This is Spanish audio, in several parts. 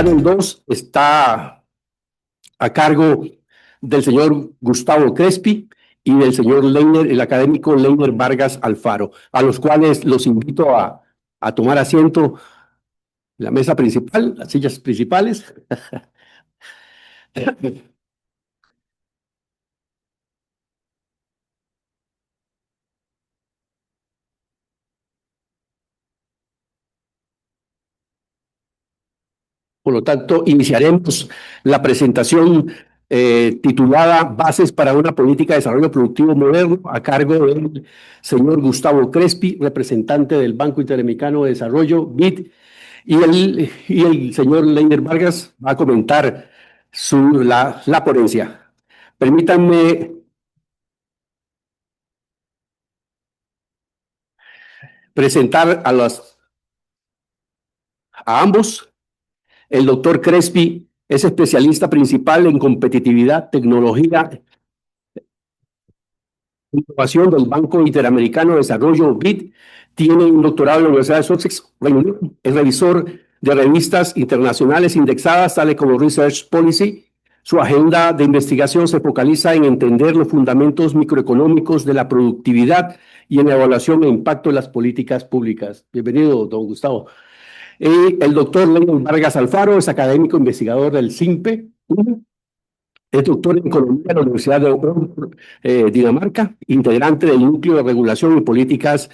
panel 2 está a cargo del señor Gustavo Crespi y del señor Leiner, el académico Leiner Vargas Alfaro, a los cuales los invito a tomar asiento en la mesa principal, las sillas principales. Por lo tanto, iniciaremos la presentación titulada Bases para una política de desarrollo productivo moderno, a cargo del señor Gustavo Crespi, representante del Banco Interamericano de Desarrollo, BID, y el señor Leiner Vargas va a comentar la ponencia. Permítanme presentar a ambos. El doctor Crespi es especialista principal en competitividad, tecnología e innovación del Banco Interamericano de Desarrollo, BID. Tiene un doctorado en la Universidad de Sussex, Reino Unido. Es revisor de revistas internacionales indexadas, tales como Research Policy. Su agenda de investigación se focaliza en entender los fundamentos microeconómicos de la productividad y en la evaluación e impacto de las políticas públicas. Bienvenido, don Gustavo. El doctor Leiner Vargas Alfaro es académico investigador del CIMPE. Es doctor en Economía de la Universidad de Dinamarca, integrante del Núcleo de Regulación y Políticas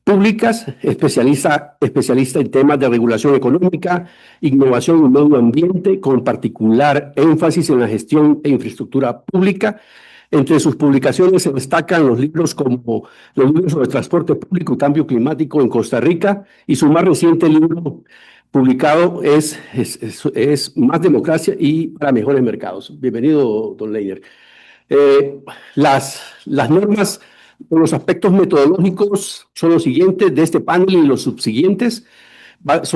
Públicas, especialista en temas de regulación económica, innovación y medio ambiente, con particular énfasis en la gestión e infraestructura pública. Entre sus publicaciones se destacan los libros como los libros sobre transporte público y cambio climático en Costa Rica, y su más reciente libro publicado es Más democracia y para mejores mercados. Bienvenido, don Leiner. Las normas o los aspectos metodológicos son los siguientes de este panel y los subsiguientes.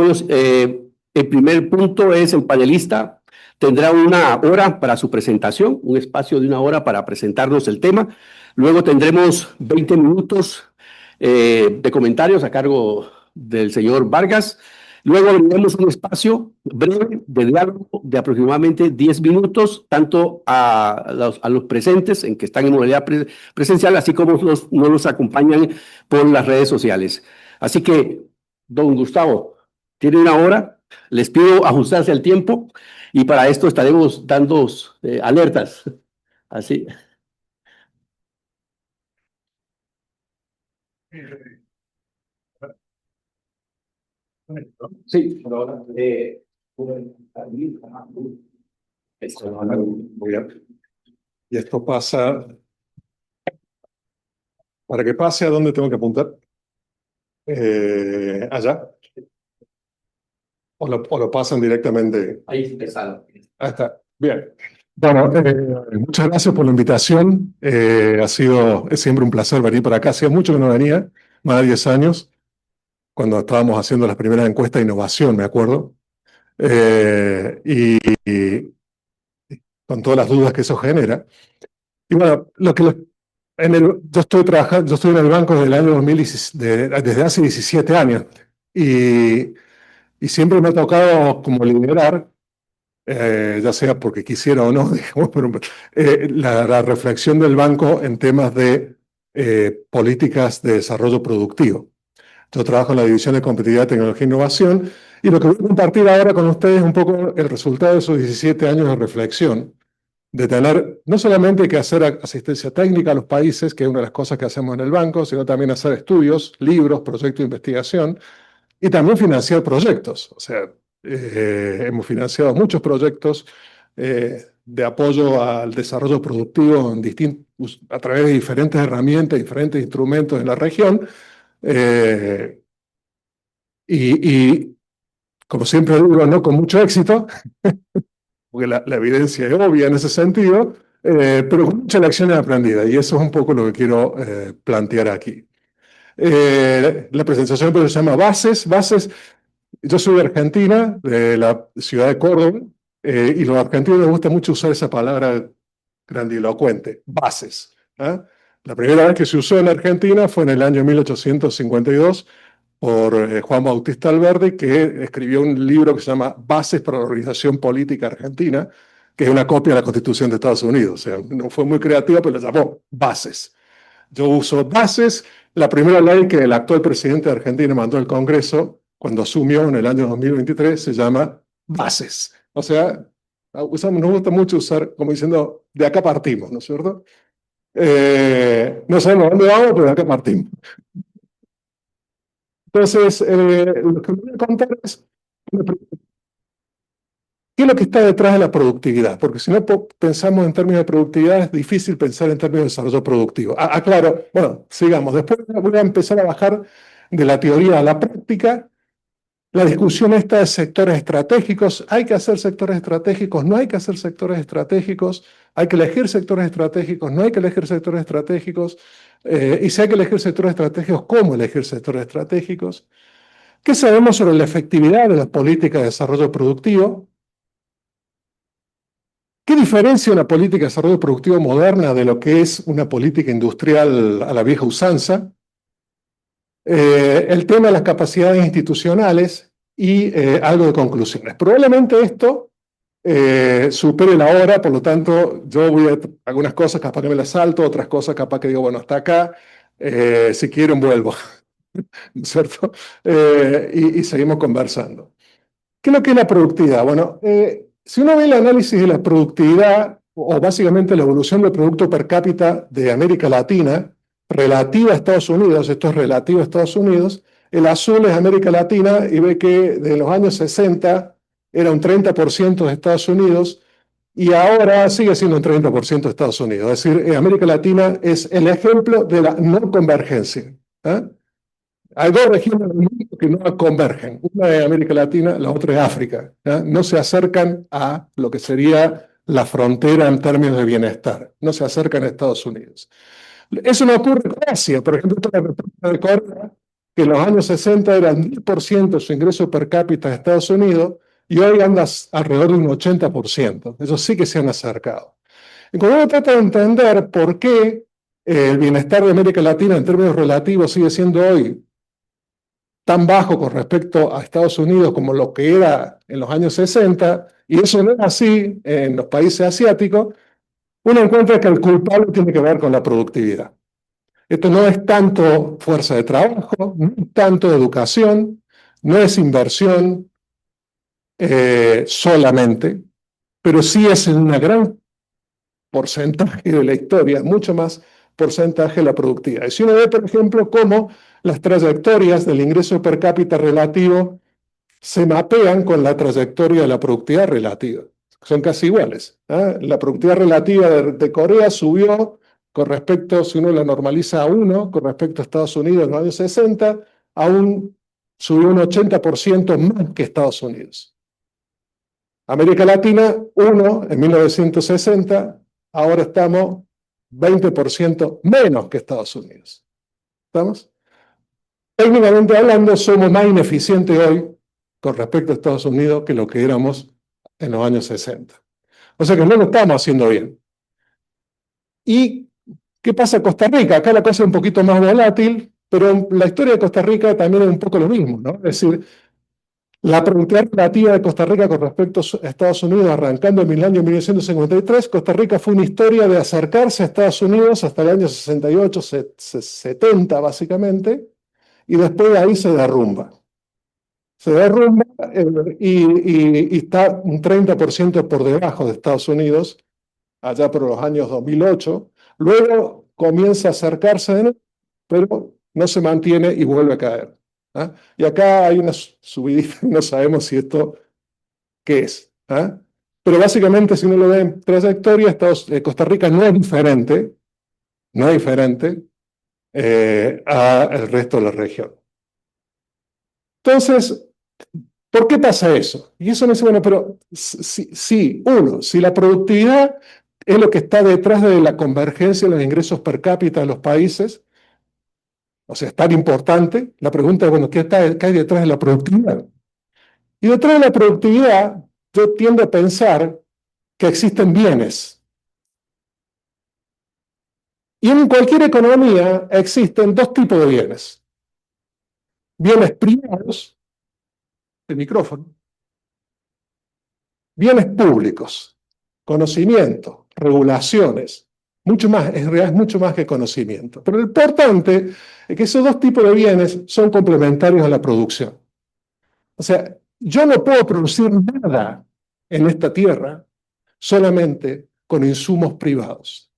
El primer punto es el panelista tendrá 1 hora para su presentación, un espacio de 1 hora para presentarnos el tema. Luego tendremos 20 minutos de comentarios a cargo del señor Vargas. Luego abriremos un espacio breve de diálogo de aproximadamente 10 minutos, tanto a los presentes, en que están en modalidad presencial, así como nos acompañan por las redes sociales. Así que, don Gustavo, tiene 1 hora. Les pido ajustarse al tiempo y para esto estaremos dando alertas. Así. Sí, por ahora. Muy bien. Y esto pasa. Para que pase, ¿a dónde tengo que apuntar? Allá. O lo pasan directamente. Ahí está. Ahí está. Bien. Bueno, muchas gracias por la invitación. Es siempre un placer venir para acá. Hacía mucho que no venía, más de 10 años, cuando estábamos haciendo las primeras encuestas de innovación, me acuerdo. Y con todas las dudas que eso genera. Y bueno, yo estoy en el banco desde el año 2017, desde hace 17 años. Y siempre me ha tocado como liderar, ya sea porque quisiera o no, digamos, pero la reflexión del banco en temas de políticas de desarrollo productivo. Yo trabajo en la División de Competitividad, Tecnología e Innovación, y lo que voy a compartir ahora con ustedes es un poco el resultado de esos 17 años de reflexión, de tener no solamente que hacer asistencia técnica a los países, que es una de las cosas que hacemos en el banco, sino también hacer estudios, libros, proyectos de investigación, y también financiar proyectos. O sea, hemos financiado muchos proyectos de apoyo al desarrollo productivo a través de diferentes herramientas, diferentes instrumentos en la región. Y como siempre digo, no con mucho éxito, porque la evidencia es obvia en ese sentido, pero con muchas lecciones aprendidas, y eso es un poco lo que quiero plantear aquí. La presentación se llama Bases. Yo soy de Argentina, de la ciudad de Córdoba, y los argentinos les gusta mucho usar esa palabra grandilocuente, bases. La primera vez que se usó en Argentina fue en el año 1852 por Juan Bautista Alberdi, que escribió un libro que se llama Bases para la Organización Política Argentina, que es una copia de la Constitución de Estados Unidos. O sea, no fue muy creativa, pero la llamó Bases. Yo uso Bases. La primera ley que el actual presidente de Argentina mandó al Congreso cuando asumió en el año 2023 se llama Bases. O sea, nos gusta mucho usar como diciendo, de acá partimos, ¿no es cierto? No sabemos dónde vamos, pero de acá partimos. Entonces, lo que voy a contar es qué es lo que está detrás de la productividad, porque si no pensamos en términos de productividad es difícil pensar en términos de desarrollo productivo. Claro, bueno, sigamos. Después voy a empezar a bajar de la teoría a la práctica. La discusión esta de sectores estratégicos. ¿Hay que hacer sectores estratégicos? ¿No hay que hacer sectores estratégicos? ¿Hay que elegir sectores estratégicos? ¿No hay que elegir sectores estratégicos? Y si hay que elegir sectores estratégicos, ¿cómo elegir sectores estratégicos? ¿Qué sabemos sobre la efectividad de las políticas de desarrollo productivo? ¿Qué diferencia una política de desarrollo productivo moderna de lo que es una política industrial a la vieja usanza? El tema de las capacidades institucionales y algo de conclusiones. Probablemente esto supere la hora, por lo tanto, yo voy a algunas cosas capaz que me las salto, otras cosas capaz que digo, bueno, hasta acá, si quieren vuelvo, ¿cierto? Y seguimos conversando. ¿Qué es lo que es la productividad? Bueno, si uno ve el análisis de la productividad, o básicamente la evolución del Producto Per cápita de América Latina, relativa a Estados Unidos, esto es relativo a Estados Unidos, el azul es América Latina y ve que de los años 60 era un 30% de Estados Unidos y ahora sigue siendo un 30% de Estados Unidos. Es decir, América Latina es el ejemplo de la no convergencia. ¿Eh? Hay dos regiones del mundo que no convergen. Una es América Latina, la otra es África. ¿Ya? No se acercan a lo que sería la frontera en términos de bienestar. No se acercan a Estados Unidos. Eso no ocurre en Asia. Por ejemplo, la República de Corea, que en los años 60 era el 10% de su ingreso per cápita de Estados Unidos, y hoy anda alrededor de un 80%. Eso sí que se han acercado. Y cuando uno trata de entender por qué el bienestar de América Latina en términos relativos sigue siendo hoy tan bajo con respecto a Estados Unidos como lo que era en los años 60, y eso no es así en los países asiáticos, uno encuentra que el culpable tiene que ver con la productividad. Esto no es tanto fuerza de trabajo, no es tanto educación, no es inversión solamente, pero sí es en un gran porcentaje de la historia, mucho más porcentaje de la productividad. Y si uno ve, por ejemplo, cómo las trayectorias del ingreso per cápita relativo se mapean con la trayectoria de la productividad relativa. Son casi iguales. La productividad relativa de Corea subió con respecto, si uno la normaliza a 1, con respecto a Estados Unidos en los años 60, subió un 80% más que Estados Unidos. América Latina, 1 en 1960, ahora estamos 20% menos que Estados Unidos. ¿Estamos? Técnicamente hablando, somos más ineficientes hoy con respecto a Estados Unidos que lo que éramos en los años 60. O sea que no lo estamos haciendo bien. ¿Y qué pasa en Costa Rica? Acá la cosa es un poquito más volátil, pero la historia de Costa Rica también es un poco lo mismo, ¿no? Es decir, la productividad relativa de Costa Rica con respecto a Estados Unidos, arrancando en el año 1953, Costa Rica fue una historia de acercarse a Estados Unidos hasta el año 68, 70 básicamente, y después de ahí se derrumba. Se derrumba y está un 30% por debajo de Estados Unidos, allá por los años 2008. Luego comienza a acercarse de nuevo, pero no se mantiene y vuelve a caer. ¿Ah? Y acá hay una subidita, no sabemos si esto qué es. ¿Ah? Pero básicamente, si uno lo ve en trayectoria, Costa Rica no es diferente, no es diferente al resto de la región. Entonces, ¿por qué pasa eso? Y eso me dice, bueno, pero sí, uno, si la productividad es lo que está detrás de la convergencia de los ingresos per cápita de los países, o sea, es tan importante, la pregunta es, bueno, qué hay detrás de la productividad? Y detrás de la productividad, yo tiendo a pensar que existen bienes. Y en cualquier economía existen dos tipos de bienes. bienes privados, el micrófono, bienes públicos, conocimiento, regulaciones, mucho más, en realidad es mucho más que conocimiento. Pero lo importante es que esos dos tipos de bienes son complementarios a la producción. O sea, yo no puedo producir nada en esta tierra solamente con insumos privados.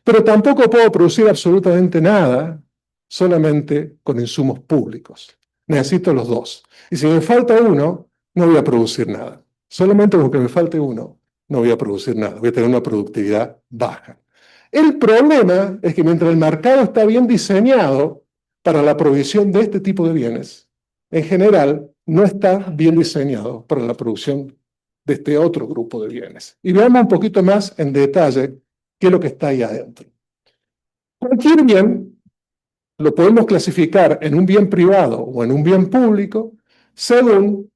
Pero tampoco puedo producir absolutamente nada solamente con insumos públicos. Necesito los dos. Y si me falta uno, no voy a producir nada. Solamente con que me falte uno, no voy a producir nada. Voy a tener una productividad baja. El problema es que mientras el mercado está bien diseñado para la provisión de este tipo de bienes, en general no está bien diseñado para la producción de este otro grupo de bienes. Y veamos un poquito más en detalle qué es lo que está ahí adentro. Cualquier bien lo podemos clasificar en un bien privado o en un bien público según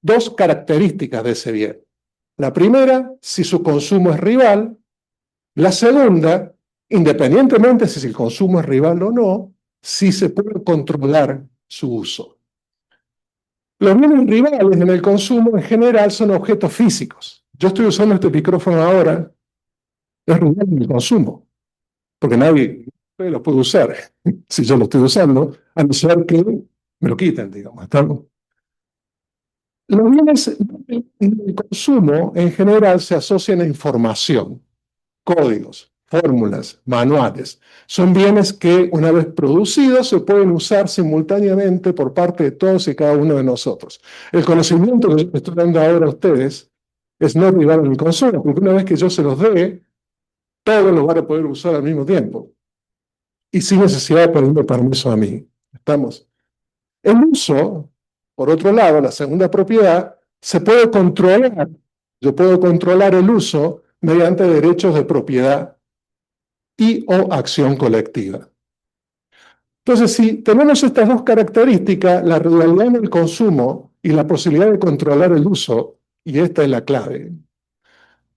dos características de ese bien. La primera, si su consumo es rival. La segunda, independientemente si el consumo es rival o no, si se puede controlar su uso. Los bienes rivales en el consumo en general son objetos físicos. Yo estoy usando este micrófono ahora, es rival en el consumo, porque nadie lo puede usar si yo lo estoy usando, a no ser que me lo quiten, digamos. ¿Estamos? Los bienes del consumo en general se asocian a información, códigos, fórmulas, manuales. Son bienes que una vez producidos se pueden usar simultáneamente por parte de todos y cada uno de nosotros. El conocimiento que yo estoy dando ahora a ustedes es no rival en el consumo, porque una vez que yo se los dé, todos los van a poder usar al mismo tiempo y sin necesidad de pedirme permiso a mí. ¿Estamos? El uso, por otro lado, la segunda propiedad, se puede controlar. Yo puedo controlar el uso mediante derechos de propiedad y o acción colectiva. Entonces, si tenemos estas dos características, la rivalidad en el consumo y la posibilidad de controlar el uso, y esta es la clave,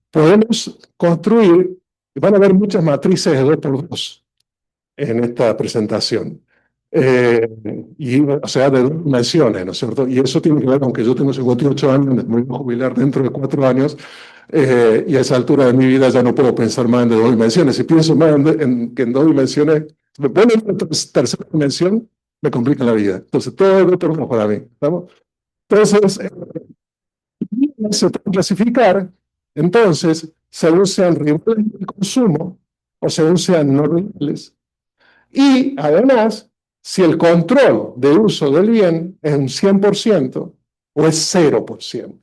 podemos construir, van a haber muchas matrices de 2x2 en esta presentación. O sea, de dos dimensiones, ¿no es cierto? Y eso tiene que ver, aunque yo tengo 58 años, me voy a jubilar dentro de 4 años, y a esa altura de mi vida ya no puedo pensar más en de 2 dimensiones. Si pienso más que en 2 dimensiones, me ponen en una tercera dimensión, me complica la vida. Entonces, todo es otro para mí. ¿Estamos? Entonces, se puede clasificar, entonces, según sean rivales del consumo o según sean no rivales. Y además, si el control de uso del bien es un 100% o es 0%.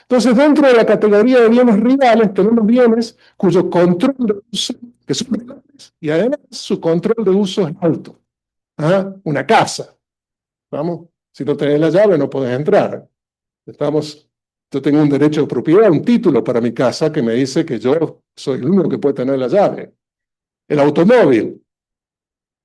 Entonces, dentro de la categoría de bienes rivales, tenemos bienes cuyo control de uso, que son rivales, y además su control de uso es alto. ¿Ah? Una casa. ¿Vamos? Si no tenés la llave, no podés entrar. Yo tengo un derecho de propiedad, un título para mi casa que me dice que yo soy el único que puede tener la llave. El automóvil.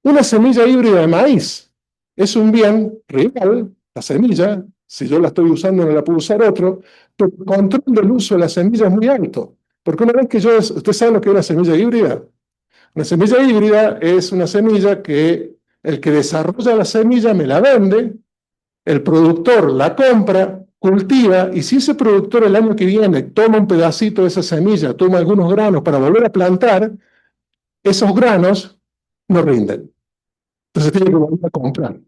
Una semilla híbrida de maíz es un bien rival, la semilla, si yo la estoy usando no la puede usar otro, pero el control del uso de la semilla es muy alto. Porque una vez que ¿usted sabe lo que es una semilla híbrida? Una semilla híbrida es una semilla que el que desarrolla la semilla me la vende, el productor la compra, cultiva, y si ese productor el año que viene toma un pedacito de esa semilla, toma algunos granos para volver a plantar, esos granos no rinden. Entonces tiene que volver a comprar.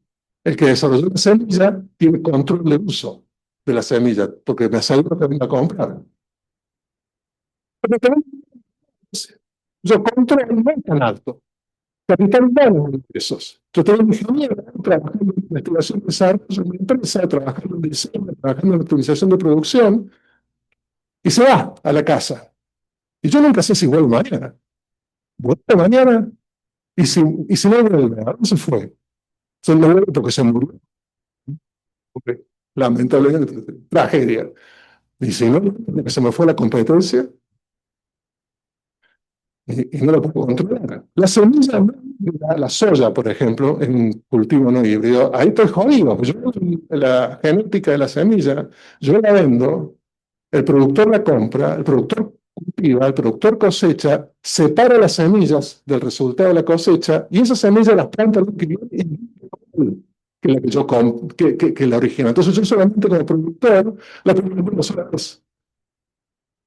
El que desarrolló la semilla tiene control de uso de la semilla, porque me aseguro que venga a comprar. Pero también yo control no es tan alto. Capital humano en ingresos. Yo tengo un ingeniero trabajando en investigación y desarrollo en una empresa, trabajando en diseño, trabajando en optimización de producción, y se va a la casa. Y yo nunca sé si vuelve mañana. Vuelve mañana, y si no vuelve, ¿a dónde se fue? Se no vuelve porque se murió. Porque, lamentablemente, tragedia. Y si no, porque se me fue la competencia y no la puedo controlar. La semilla, la soya, por ejemplo, en un cultivo no híbrido, ahí estoy jodido. Yo, la genética de la semilla, yo la vendo, el productor la compra, el productor cultiva, el productor cosecha, separa las semillas del resultado de la cosecha y esas semillas las planta el que que la que yo que la original. Entonces yo solamente como productor, la primera sola vez,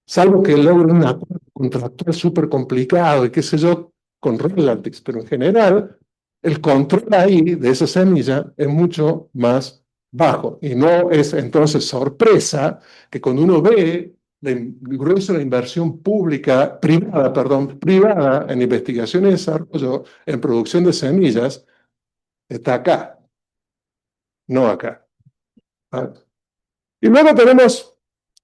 salvo que logre un acuerdo contractual súper complicado y qué sé yo, con royalties, pero en general el control ahí de esa semilla es mucho más bajo. Y no es entonces sorpresa que cuando uno ve el grueso de la inversión pública, privada, perdón, privada en investigación y desarrollo, en producción de semillas, está acá, no acá. ¿Ah? Y luego tenemos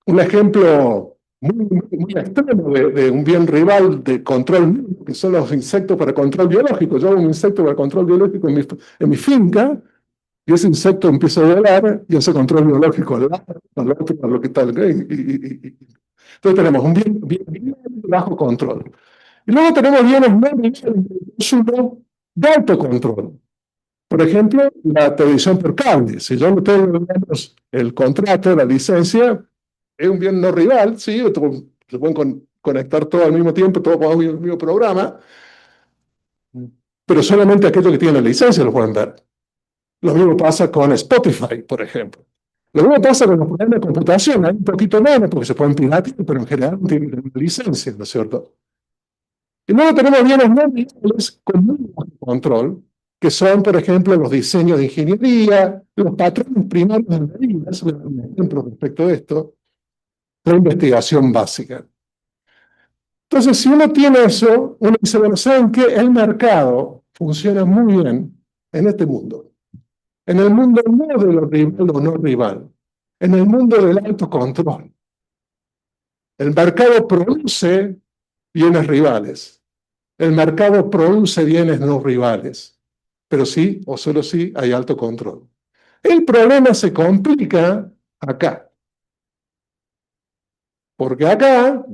un ejemplo muy extremo de un bien rival de control, que son los insectos para control biológico. Yo hago un insecto para control biológico en mi finca, y ese insecto empieza a volar y hace control biológico al otro, a lo que tal. Entonces tenemos un bien bajo control. Y luego tenemos bienes no de consumo de alto control. Por ejemplo, la televisión por cable. Si yo no tengo, digamos, el contrato, la licencia, es un bien no rival, ¿sí? Se pueden conectar todos al mismo tiempo, todos con el mismo programa, pero solamente aquellos que tienen la licencia lo pueden ver. Lo mismo pasa con Spotify, por ejemplo. Lo mismo pasa con los programas de computación. Hay un poquito menos porque se pueden piratear, pero en general no tienen licencia, ¿no es cierto? Y luego tenemos bienes no legales con muy bajo control, que son, por ejemplo, los diseños de ingeniería, los patrones primarios de medidas, voy a dar un ejemplo respecto de esto, la investigación básica. Entonces, si uno tiene eso, uno dice, bueno, ¿saben qué? El mercado funciona muy bien en este mundo. En el mundo no de lo rival o no rival, en el mundo del alto control. El mercado produce bienes rivales. El mercado produce bienes no rivales, pero sí o solo sí hay alto control. El problema se complica acá, porque acá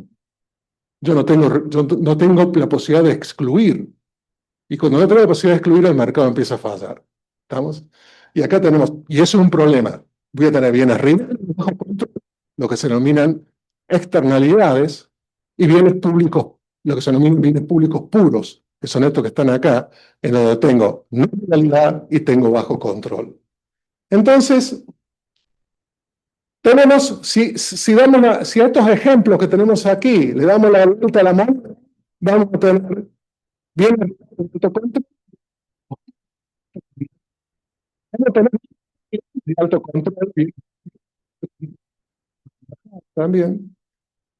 yo no tengo la posibilidad de excluir, y cuando no tengo la posibilidad de excluir, el mercado empieza a fallar. ¿Estamos? Y acá tenemos, y eso es un problema. Voy a tener bienes rivales bajo control, lo que se denominan externalidades, y bienes públicos, lo que se denominan bienes públicos puros, que son estos que están acá, en donde tengo no rivalidad y tengo bajo control. Entonces, tenemos, si a estos ejemplos que tenemos aquí le damos la vuelta a la mano, vamos a tener bienes de alto control, vamos a tener de alto control también.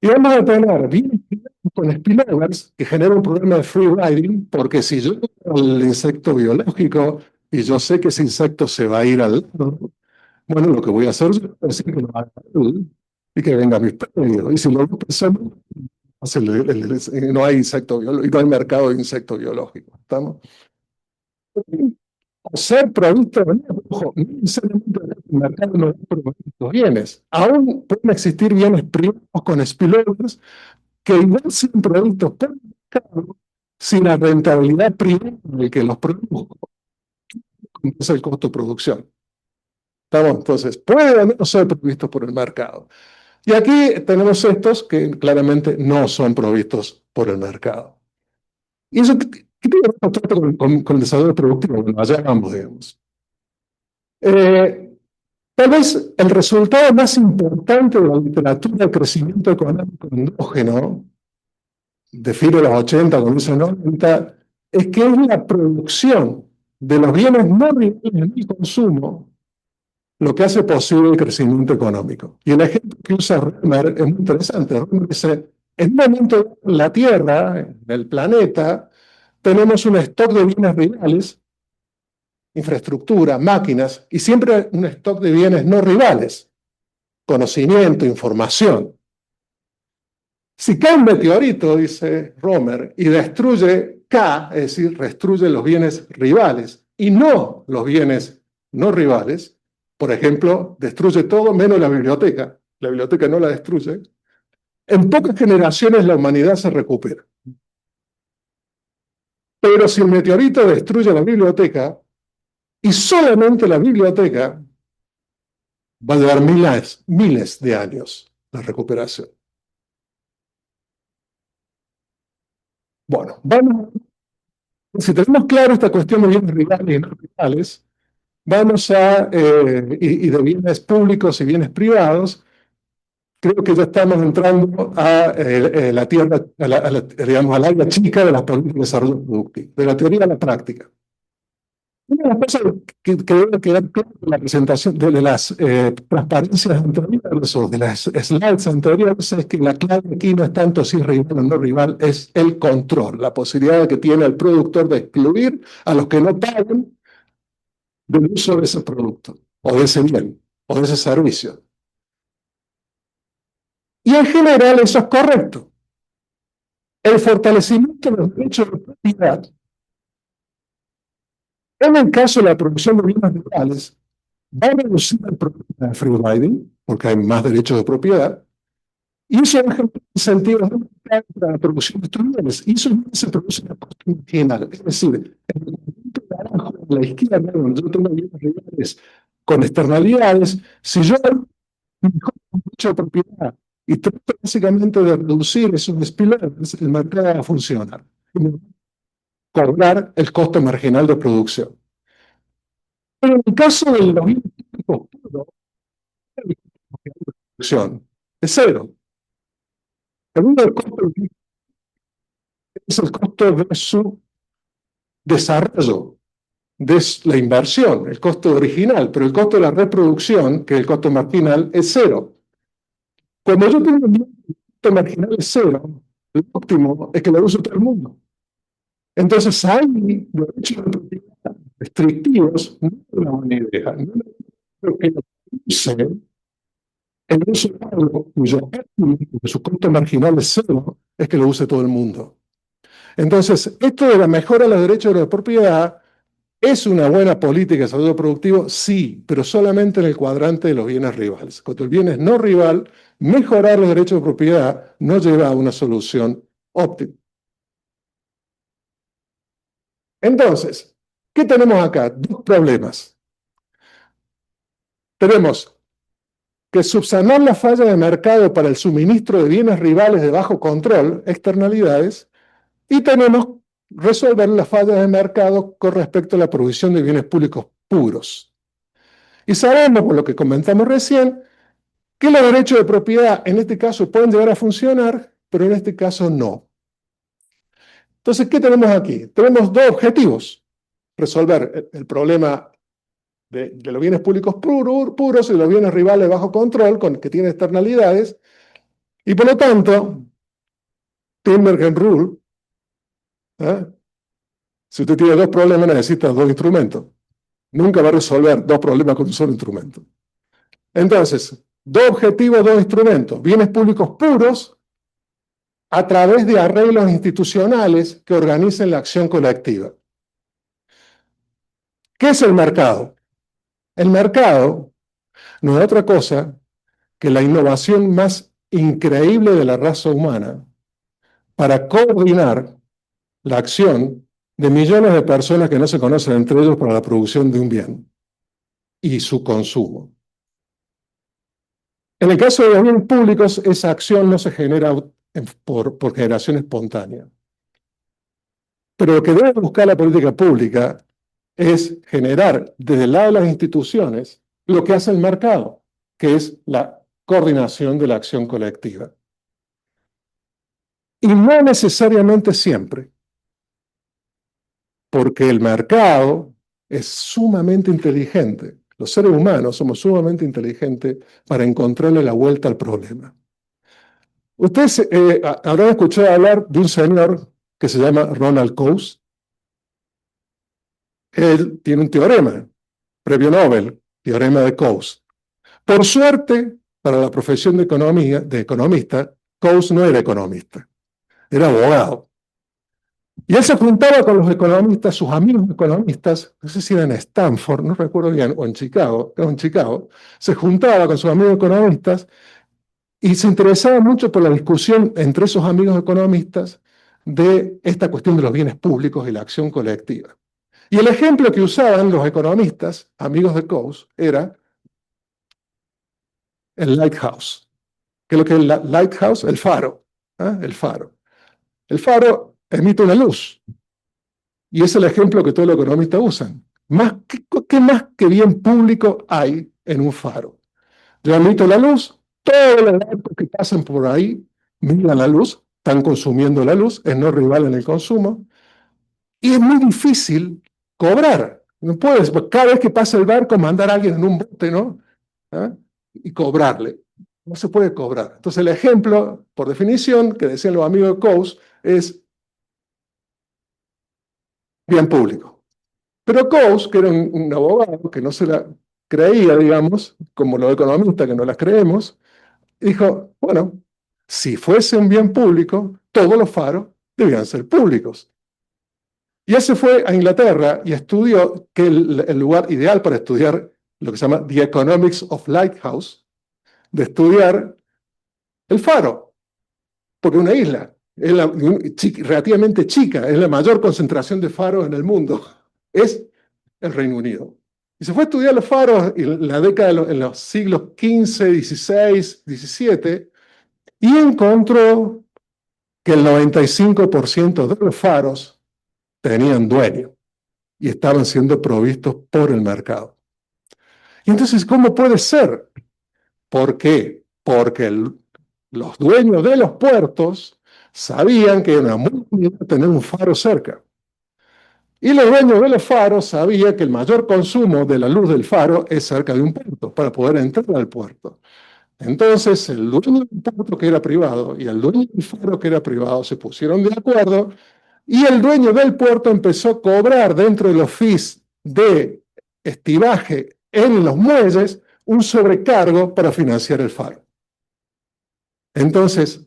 Y vamos a tener bienes con spillovers que generan un problema de free riding, porque si yo tengo el insecto biológico y yo sé que ese insecto se va a ir al lado, bueno, lo que voy a hacer es decir que lo haga él y que venga a mis predios. Y si lo pensamos, no hay insecto biológico, no hay mercado de insecto biológico. ¿Estamos? Ser provisto de ojo, no necesariamente el mercado no produce estos bienes. Aún pueden existir bienes privados con spillovers que igual sean productos por el mercado sin la rentabilidad privada del que los produjo, que es el costo de producción. ¿Estamos? Entonces, pueden o no ser provistos por el mercado. Y aquí tenemos estos que claramente no son provistos por el mercado. ¿Y eso qué tiene que ver con el desarrollo productivo? Bueno, allá vamos, digamos. Tal vez el resultado más importante de la literatura del crecimiento económico endógeno, de fines de los 80, comienzos de los 90, es que es la producción de los bienes no rivales del consumo lo que hace posible el crecimiento económico. Y el ejemplo que usa Remer es muy interesante. Remer dice, en un momento en la Tierra, en el planeta, tenemos un stock de bienes rivales, infraestructura, máquinas, y siempre un stock de bienes no rivales, conocimiento, información. Si cae un meteorito, dice Romer, y destruye K, es decir, destruye los bienes rivales y no los bienes no rivales, por ejemplo, destruye todo menos la biblioteca no la destruye, en pocas generaciones la humanidad se recupera. Pero si el meteorito destruye la biblioteca, y solamente la biblioteca, va a llevar miles de años la recuperación. Bueno, si tenemos claro esta cuestión de bienes rivales y no rivales, y de bienes públicos y bienes privados, creo que ya estamos entrando a la tierra, digamos, al área chica de las políticas de desarrollo productivo, de la teoría a la práctica. Una de las cosas que debe quedar claro de la presentación de las transparencias anteriores o de las slides anteriores es que la clave aquí no es tanto si es rival o no rival, es el control, la posibilidad que tiene el productor de excluir a los que no pagan del uso de ese producto, o de ese bien, o de ese servicio. Y en general eso es correcto. El fortalecimiento de los derechos de propiedad, en el caso de la producción de bienes rurales, va a reducir el problema de free riding, porque hay más derechos de propiedad, y eso va a generar incentivos para la producción de estos bienes, y eso se produce en la costa marginal. Es decir, en el conjunto de abajo, a la izquierda, donde yo tengo bienes rurales con externalidades, si yo mejor derecho de propiedad y trato básicamente de reducir esos spillovers, el mercado va a funcionar. Cobrar el costo marginal de producción. Pero en el caso de los bienes públicos puros, el costo marginal de producción es cero. El único costo es el costo de su desarrollo, de la inversión, el costo original, pero el costo de la reproducción, que es el costo marginal, es cero. Cuando yo tengo un costo marginal es cero, el óptimo es que lo use todo el mundo. Entonces hay derechos de propiedad restrictivos, no es una buena idea. No creo que lo use el uso de algo cuyo su costo marginal es cero, es que lo use todo el mundo. Entonces, esto de la mejora de los derechos de la propiedad es una buena política de desarrollo productivo, sí, pero solamente en el cuadrante de los bienes rivales. Cuando el bien es no rival, mejorar los derechos de propiedad no lleva a una solución óptima. Entonces, ¿qué tenemos acá? Dos problemas. Tenemos que subsanar la falla de mercado para el suministro de bienes rivales de bajo control, externalidades, y tenemos que resolver las fallas de mercado con respecto a la provisión de bienes públicos puros. Y sabemos, por lo que comentamos recién, que los derechos de propiedad en este caso pueden llegar a funcionar, pero en este caso no. Entonces, ¿qué tenemos aquí? Tenemos dos objetivos. Resolver el problema de los bienes públicos puros y los bienes rivales bajo control, que tienen externalidades, y por lo tanto, Tinbergen Rule, ¿eh? Si usted tiene dos problemas, necesita dos instrumentos. Nunca va a resolver dos problemas con un solo instrumento. Entonces, dos objetivos, dos instrumentos. Bienes públicos puros a través de arreglos institucionales que organicen la acción colectiva. ¿Qué es el mercado? El mercado no es otra cosa que la innovación más increíble de la raza humana para coordinar la acción de millones de personas que no se conocen entre ellos para la producción de un bien y su consumo. En el caso de los bienes públicos, esa acción no se genera por generación espontánea. Pero lo que debe buscar la política pública es generar desde el lado de las instituciones lo que hace el mercado, que es la coordinación de la acción colectiva. Y no necesariamente siempre, porque el mercado es sumamente inteligente. Los seres humanos somos sumamente inteligentes para encontrarle la vuelta al problema. Ustedes habrán escuchado hablar de un señor que se llama Ronald Coase. Él tiene un teorema, premio Nobel, teorema de Coase. Por suerte, para la profesión de economista, Coase no era economista, era abogado. Y él se juntaba con los economistas, sus amigos economistas, no sé si era en Stanford, no recuerdo bien, o en Chicago, era en Chicago, se juntaba con sus amigos economistas y se interesaba mucho por la discusión entre esos amigos economistas de esta cuestión de los bienes públicos y la acción colectiva. Y el ejemplo que usaban los economistas, amigos de Coase, era el lighthouse. ¿Qué es lo que es el lighthouse? El faro. El faro. El faro emite una luz. Y es el ejemplo que todos los economistas usan. ¿Qué más que bien público hay en un faro? Yo emito la luz, todos los barcos que pasan por ahí miran la luz, están consumiendo la luz, es no rival en el consumo, y es muy difícil cobrar. No puedes, cada vez que pasa el barco, mandar a alguien en un bote, ¿no? ¿Ah? Y cobrarle. No se puede cobrar. Entonces el ejemplo, por definición, que decían los amigos de Coase, es bien público. Pero Coase, que era un abogado que no se la creía, digamos, como los economistas que no las creemos, dijo, bueno, si fuese un bien público, todos los faros debían ser públicos. Y él se fue a Inglaterra y estudió que el lugar ideal para estudiar lo que se llama The Economics of Lighthouse, de estudiar el faro, porque es una isla, es relativamente chica, es la mayor concentración de faros en el mundo, es el Reino Unido. Y se fue a estudiar los faros en la década, en los siglos XV, XVI, XVII, y encontró que el 95% de los faros tenían dueño y estaban siendo provistos por el mercado. Y entonces, ¿cómo puede ser? ¿Por qué? Porque los dueños de los puertos sabían que era una muy buena idea tener un faro cerca. Y los dueños de los faros sabían que el mayor consumo de la luz del faro es cerca de un puerto, para poder entrar al puerto. Entonces, el dueño del puerto, que era privado, y el dueño del faro, que era privado, se pusieron de acuerdo, y el dueño del puerto empezó a cobrar dentro de los fees de estibaje en los muelles un sobrecargo para financiar el faro. Entonces,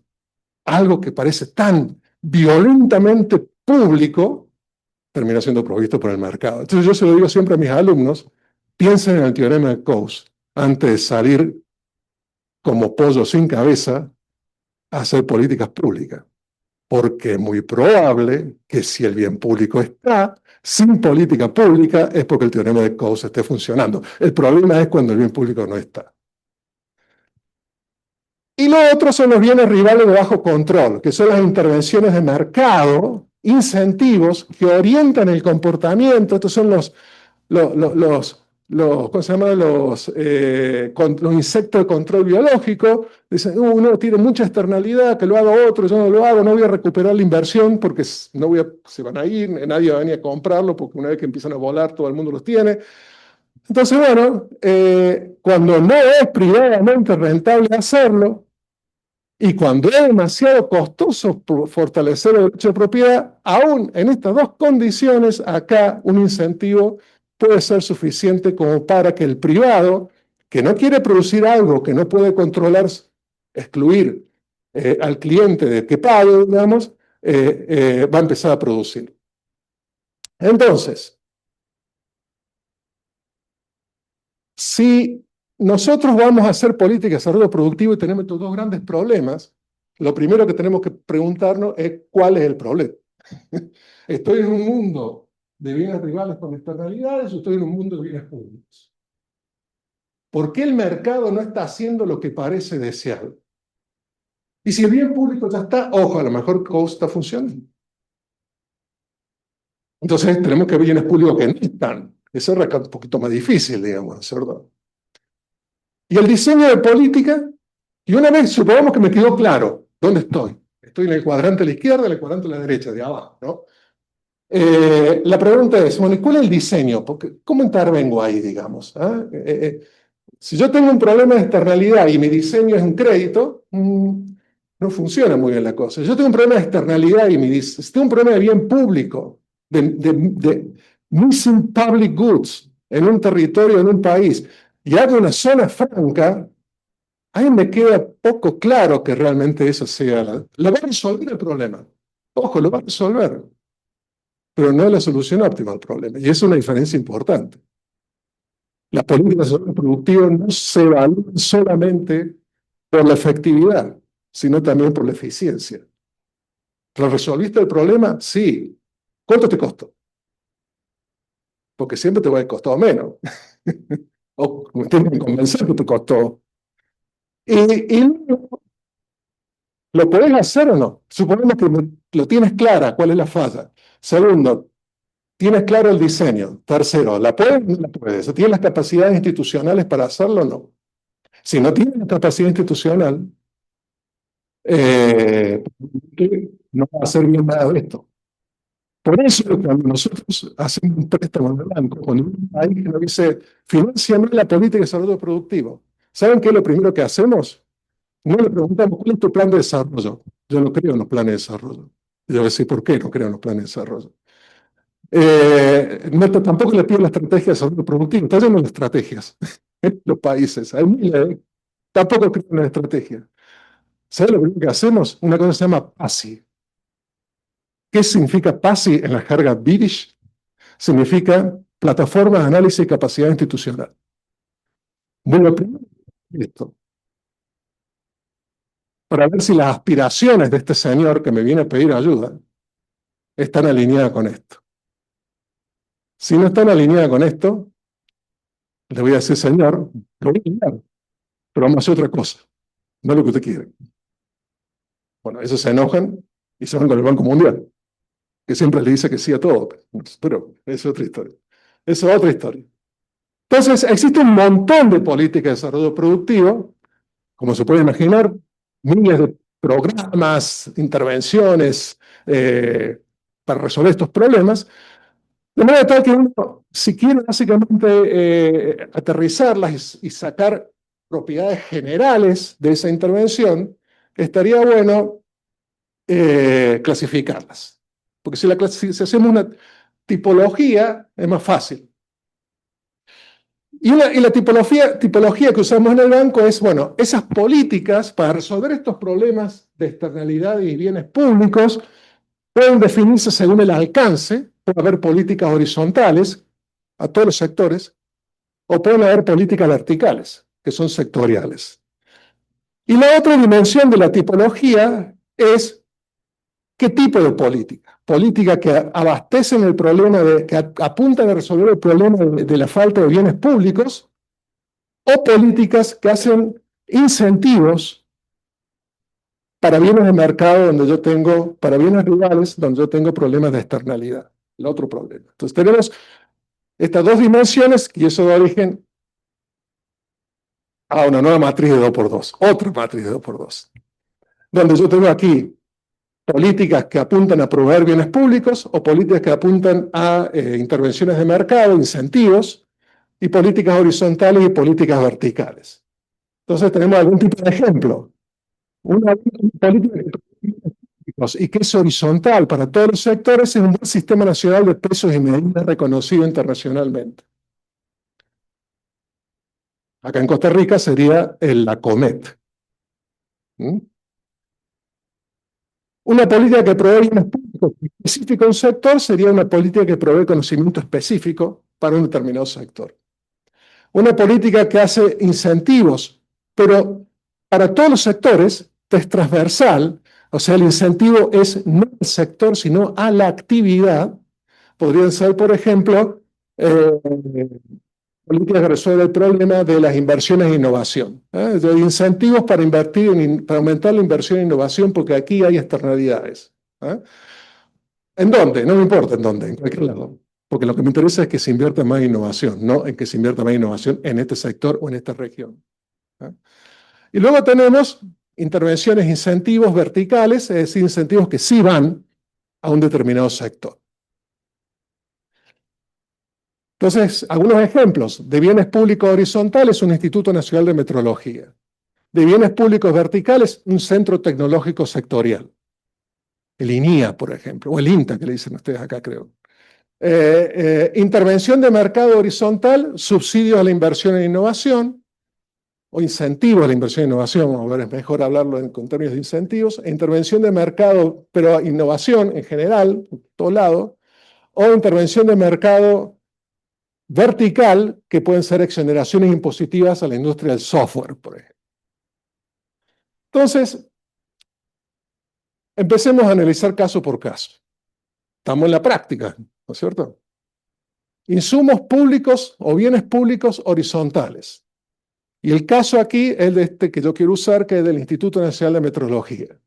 algo que parece tan violentamente público termina siendo provisto por el mercado. Entonces yo se lo digo siempre a mis alumnos, piensen en el teorema de Coase antes de salir como pollo sin cabeza a hacer políticas públicas, porque es muy probable que si el bien público está sin política pública es porque el teorema de Coase esté funcionando. El problema es cuando el bien público no está. Y lo otro son los bienes rivales de bajo control, que son las intervenciones de mercado, incentivos que orientan el comportamiento. Estos son ¿cómo se llama? Los insectos de control biológico. Dicen, uno tiene mucha externalidad, que lo haga otro, yo no lo hago, no voy a recuperar la inversión porque se van a ir, nadie va a venir a comprarlo porque una vez que empiezan a volar todo el mundo los tiene. Entonces, bueno, cuando no es privadamente rentable hacerlo, y cuando es demasiado costoso fortalecer el derecho de propiedad, aún en estas dos condiciones, acá un incentivo puede ser suficiente como para que el privado, que no quiere producir algo que no puede controlar, excluir al cliente de que pague, digamos, va a empezar a producir. Entonces, si nosotros vamos a hacer política de desarrollo productivo y tenemos estos dos grandes problemas, lo primero que tenemos que preguntarnos es cuál es el problema. ¿Estoy en un mundo de bienes rivales con externalidades o estoy en un mundo de bienes públicos? ¿Por qué el mercado no está haciendo lo que parece deseable? Y si el bien público ya está, ojo, a lo mejor Coase está funcionando. Entonces tenemos que ver bienes públicos que no están. Eso es un poquito más difícil, digamos, ¿cierto? Y el diseño de política, y una vez supongamos que me quedó claro dónde estoy. Estoy en el cuadrante de la izquierda, en el cuadrante de la derecha, de abajo, ¿no? La pregunta es, bueno, ¿y cuál es el diseño? Porque, ¿cómo intervengo ahí, digamos? Si yo tengo un problema de externalidad y mi diseño es un crédito, no funciona muy bien la cosa. Si yo tengo un problema de externalidad y si tengo un problema de bien público, de missing public goods en un territorio, en un país, y hago una zona franca, ahí me queda poco claro que realmente eso sea la va a resolver el problema. Ojo, lo va a resolver, pero no es la solución óptima al problema. Y es una diferencia importante. Las políticas productivas no se evalúan solamente por la efectividad, sino también por la eficiencia. ¿Resolviste el problema? Sí. ¿Cuánto te costó? Porque siempre te va a haber costado menos. O me tienes que convencer que te costó. Y ¿lo podés hacer o no? Suponemos que lo tienes clara, cuál es la falla. Segundo, ¿Tienes claro el diseño? Tercero, ¿la puedes o no la puedes? ¿Tienes las capacidades institucionales para hacerlo o no? Si no tienes la capacidad institucional, eh, no va a hacer bien nada de esto. Por eso, cuando nosotros hacemos un préstamo en el banco, cuando un país nos dice, financiame la política de desarrollo productivo, ¿saben qué es lo primero que hacemos? No le preguntamos, ¿cuál es tu plan de desarrollo? Yo no creo en los planes de desarrollo. Yo voy a decir, ¿por qué no creo en los planes de desarrollo? Tampoco le pido la estrategia de desarrollo productivo, está lleno de estrategias en los países. Hay miles, tampoco creo en la estrategia. ¿Sabes lo primero que hacemos? Una cosa que se llama PASI. ¿Qué significa PASI en la jerga British? Significa Plataforma de Análisis y Capacidad Institucional. Bueno, primero esto, para ver si las aspiraciones de este señor que me viene a pedir ayuda están alineadas con esto. Si no están alineadas con esto, le voy a decir, señor, lo voy a alinear, pero vamos a hacer otra cosa, no lo que usted quiere. Bueno, esos se enojan y se van con el Banco Mundial, que siempre le dice que sí a todo, pero es otra historia. Eso es otra historia. Entonces, existe un montón de políticas de desarrollo productivo, como se puede imaginar, miles de programas, intervenciones para resolver estos problemas, de manera tal que uno, si quiere básicamente aterrizarlas y sacar propiedades generales de esa intervención, estaría bueno clasificarlas. Porque si hacemos una tipología, es más fácil. Y la tipología que usamos en el banco es, bueno, esas políticas para resolver estos problemas de externalidad y bienes públicos pueden definirse según el alcance, puede haber políticas horizontales a todos los sectores, o pueden haber políticas verticales, que son sectoriales. Y la otra dimensión de la tipología es qué tipo de política. Políticas que abastecen el problema, que apuntan a resolver el problema de la falta de bienes públicos, o políticas que hacen incentivos para bienes de mercado donde yo tengo, para bienes rurales donde yo tengo problemas de externalidad, el otro problema. Entonces tenemos estas dos dimensiones y eso da origen a una nueva matriz de 2 por 2, otra matriz de 2 por 2, donde yo tengo aquí políticas que apuntan a proveer bienes públicos o políticas que apuntan a intervenciones de mercado, incentivos, y políticas horizontales y políticas verticales. Entonces tenemos algún tipo de ejemplo. Una política y que es horizontal para todos los sectores es un buen sistema nacional de precios y medidas reconocido internacionalmente. Acá en Costa Rica sería el ACOMET. Una política que provee bienes públicos específicos a un sector sería una política que provee conocimiento específico para un determinado sector. Una política que hace incentivos, pero para todos los sectores es transversal, o sea, el incentivo es no al sector, sino a la actividad. Podrían ser, por ejemplo, políticas que resuelven el problema de las inversiones en innovación. De incentivos para invertir, para aumentar la inversión en innovación, porque aquí hay externalidades. ¿En dónde? No me importa en dónde, en cualquier lado. Porque lo que me interesa es que se invierta más en innovación, no en que se invierta más en innovación en este sector o en esta región. Y luego tenemos intervenciones, incentivos verticales, es decir, incentivos que sí van a un determinado sector. Entonces, algunos ejemplos de bienes públicos horizontales, un Instituto Nacional de Metrología. De bienes públicos verticales, un centro tecnológico sectorial. El INIA, por ejemplo, o el INTA, que le dicen ustedes acá, creo. Intervención de mercado horizontal, subsidios a la inversión en innovación, o incentivos a la inversión en innovación, vamos a ver, es mejor hablarlo con términos de incentivos. Intervención de mercado, pero innovación en general, por todo lado, o intervención de mercado vertical, que pueden ser exoneraciones impositivas a la industria del software, por ejemplo. Entonces, empecemos a analizar caso por caso. Estamos en la práctica, ¿no es cierto? Insumos públicos o bienes públicos horizontales. Y el caso aquí es de este que yo quiero usar, que es del Instituto Nacional de Metrología.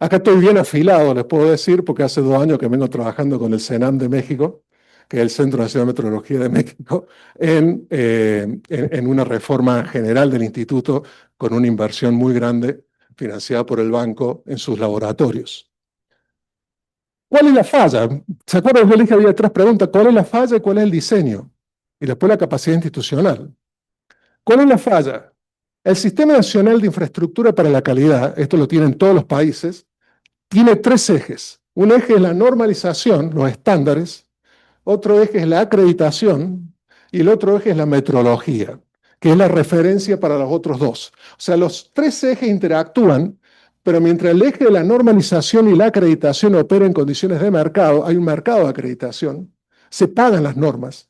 Acá estoy bien afilado, les puedo decir, porque hace 2 años que vengo trabajando con el CENAM de México, que es el Centro Nacional de Meteorología de México, en una reforma general del instituto con una inversión muy grande financiada por el banco en sus laboratorios. ¿Cuál es la falla? ¿Se acuerdan? Yo les dije, había 3 preguntas. ¿Cuál es la falla y cuál es el diseño? Y después la capacidad institucional. ¿Cuál es la falla? El Sistema Nacional de Infraestructura para la Calidad, esto lo tienen todos los países, tiene 3 ejes. Un eje es la normalización, los estándares, otro eje es la acreditación y el otro eje es la metrología, que es la referencia para los otros dos. O sea, los 3 ejes interactúan, pero mientras el eje de la normalización y la acreditación opera en condiciones de mercado, hay un mercado de acreditación, se pagan las normas,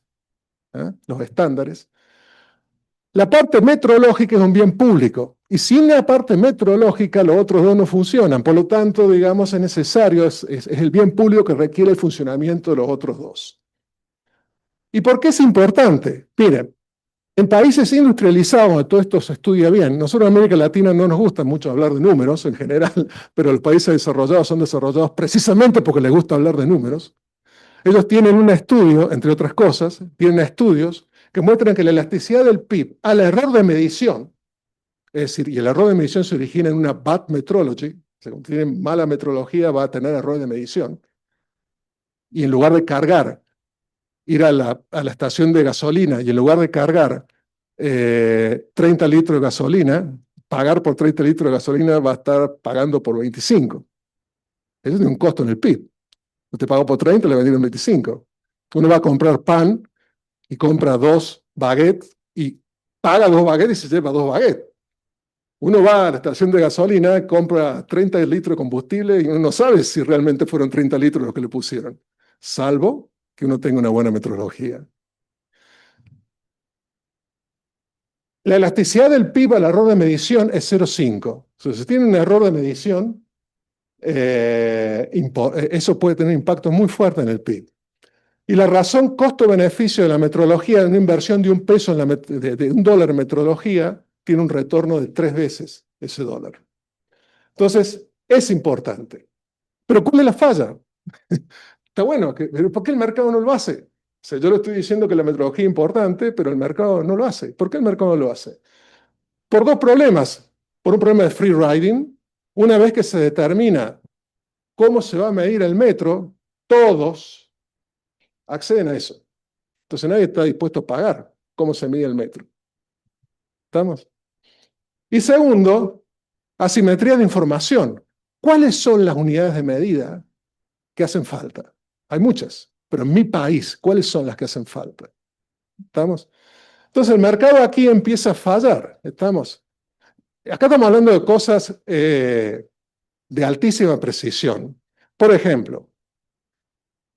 los estándares. La parte metrológica es un bien público y sin la parte metrológica los otros dos no funcionan. Por lo tanto, digamos, es necesario, es el bien público que requiere el funcionamiento de los otros dos. ¿Y por qué es importante? Miren, en países industrializados, donde todo esto se estudia bien, nosotros en América Latina no nos gusta mucho hablar de números en general, pero los países desarrollados son desarrollados precisamente porque les gusta hablar de números. Ellos tienen un estudio, entre otras cosas, tienen estudios que muestran que la elasticidad del PIB al error de medición, es decir, y el error de medición se origina en una bad metrology, si tienen mala metrología va a tener error de medición, y en lugar de cargar, ir a la estación de gasolina y en lugar de cargar 30 litros de gasolina, pagar por 30 litros de gasolina va a estar pagando por 25. Eso tiene un costo en el PIB. Usted pagó por 30, le vendieron 25. Uno va a comprar pan y compra 2 baguettes y paga 2 baguettes y se lleva 2 baguettes. Uno va a la estación de gasolina, compra 30 litros de combustible y uno no sabe si realmente fueron 30 litros los que le pusieron, salvo que uno tenga una buena metrología. La elasticidad del PIB al error de medición es 0,5. Entonces, si tiene un error de medición, eso puede tener impacto muy fuerte en el PIB. Y la razón costo-beneficio de la metrología, de una inversión de $1 de $1 en metrología, tiene un retorno de 3 veces ese dólar. Entonces, es importante. Pero ¿cuál es la falla? Está bueno, pero ¿por qué el mercado no lo hace? O sea, yo le estoy diciendo que la metrología es importante, pero el mercado no lo hace. ¿Por qué el mercado no lo hace? Por 2 problemas. Por un problema de free riding. Una vez que se determina cómo se va a medir el metro, todos acceden a eso. Entonces nadie está dispuesto a pagar cómo se mide el metro. ¿Estamos? Y segundo, asimetría de información. ¿Cuáles son las unidades de medida que hacen falta? Hay muchas, pero en mi país, ¿cuáles son las que hacen falta? ¿Estamos? Entonces el mercado aquí empieza a fallar. ¿Estamos? Acá estamos hablando de cosas de altísima precisión. Por ejemplo,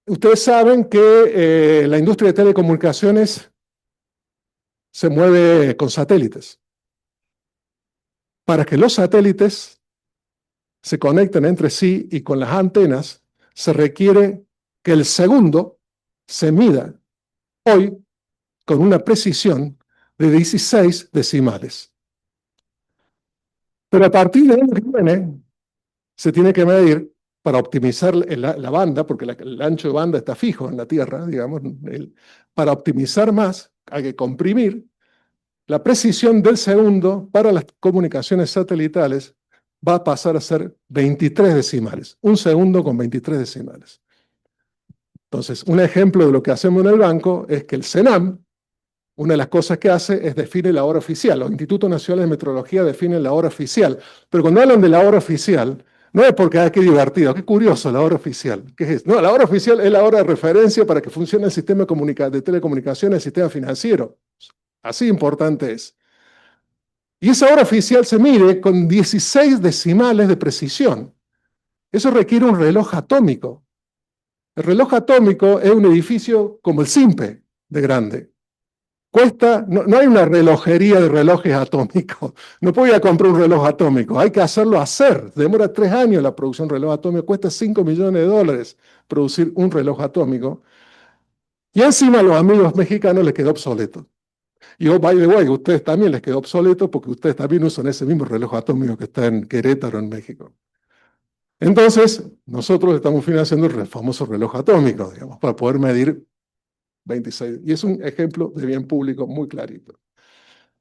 ustedes saben que la industria de telecomunicaciones se mueve con satélites. Para que los satélites se conecten entre sí y con las antenas, se requiere que el segundo se mida hoy con una precisión de 16 decimales. Pero a partir del año que viene, se tiene que medir para optimizar la banda, porque el ancho de banda está fijo en la Tierra, digamos, para optimizar más, hay que comprimir la precisión del segundo para las comunicaciones satelitales va a pasar a ser 23 decimales, un segundo con 23 decimales. Entonces, un ejemplo de lo que hacemos en el banco es que el CENAM, una de las cosas que hace es define la hora oficial. Los institutos nacionales de metrología definen la hora oficial. Pero cuando hablan de la hora oficial, no es porque, qué divertido, qué curioso la hora oficial. ¿Qué es eso? No, la hora oficial es la hora de referencia para que funcione el sistema de telecomunicaciones, el sistema financiero. Así importante es. Y esa hora oficial se mide con 16 decimales de precisión. Eso requiere un reloj atómico. El reloj atómico es un edificio como el SIMPE de grande. Cuesta, no hay una relojería de relojes atómicos. No puedo ir a comprar un reloj atómico. Hay que hacerlo hacer. Demora 3 años la producción de un reloj atómico. Cuesta $5 millones producir un reloj atómico. Y encima a los amigos mexicanos les quedó obsoleto. Y by the way, a ustedes también les quedó obsoleto porque ustedes también usan ese mismo reloj atómico que está en Querétaro, en México. Entonces, nosotros estamos financiando el famoso reloj atómico, digamos, para poder medir 26. Y es un ejemplo de bien público muy clarito.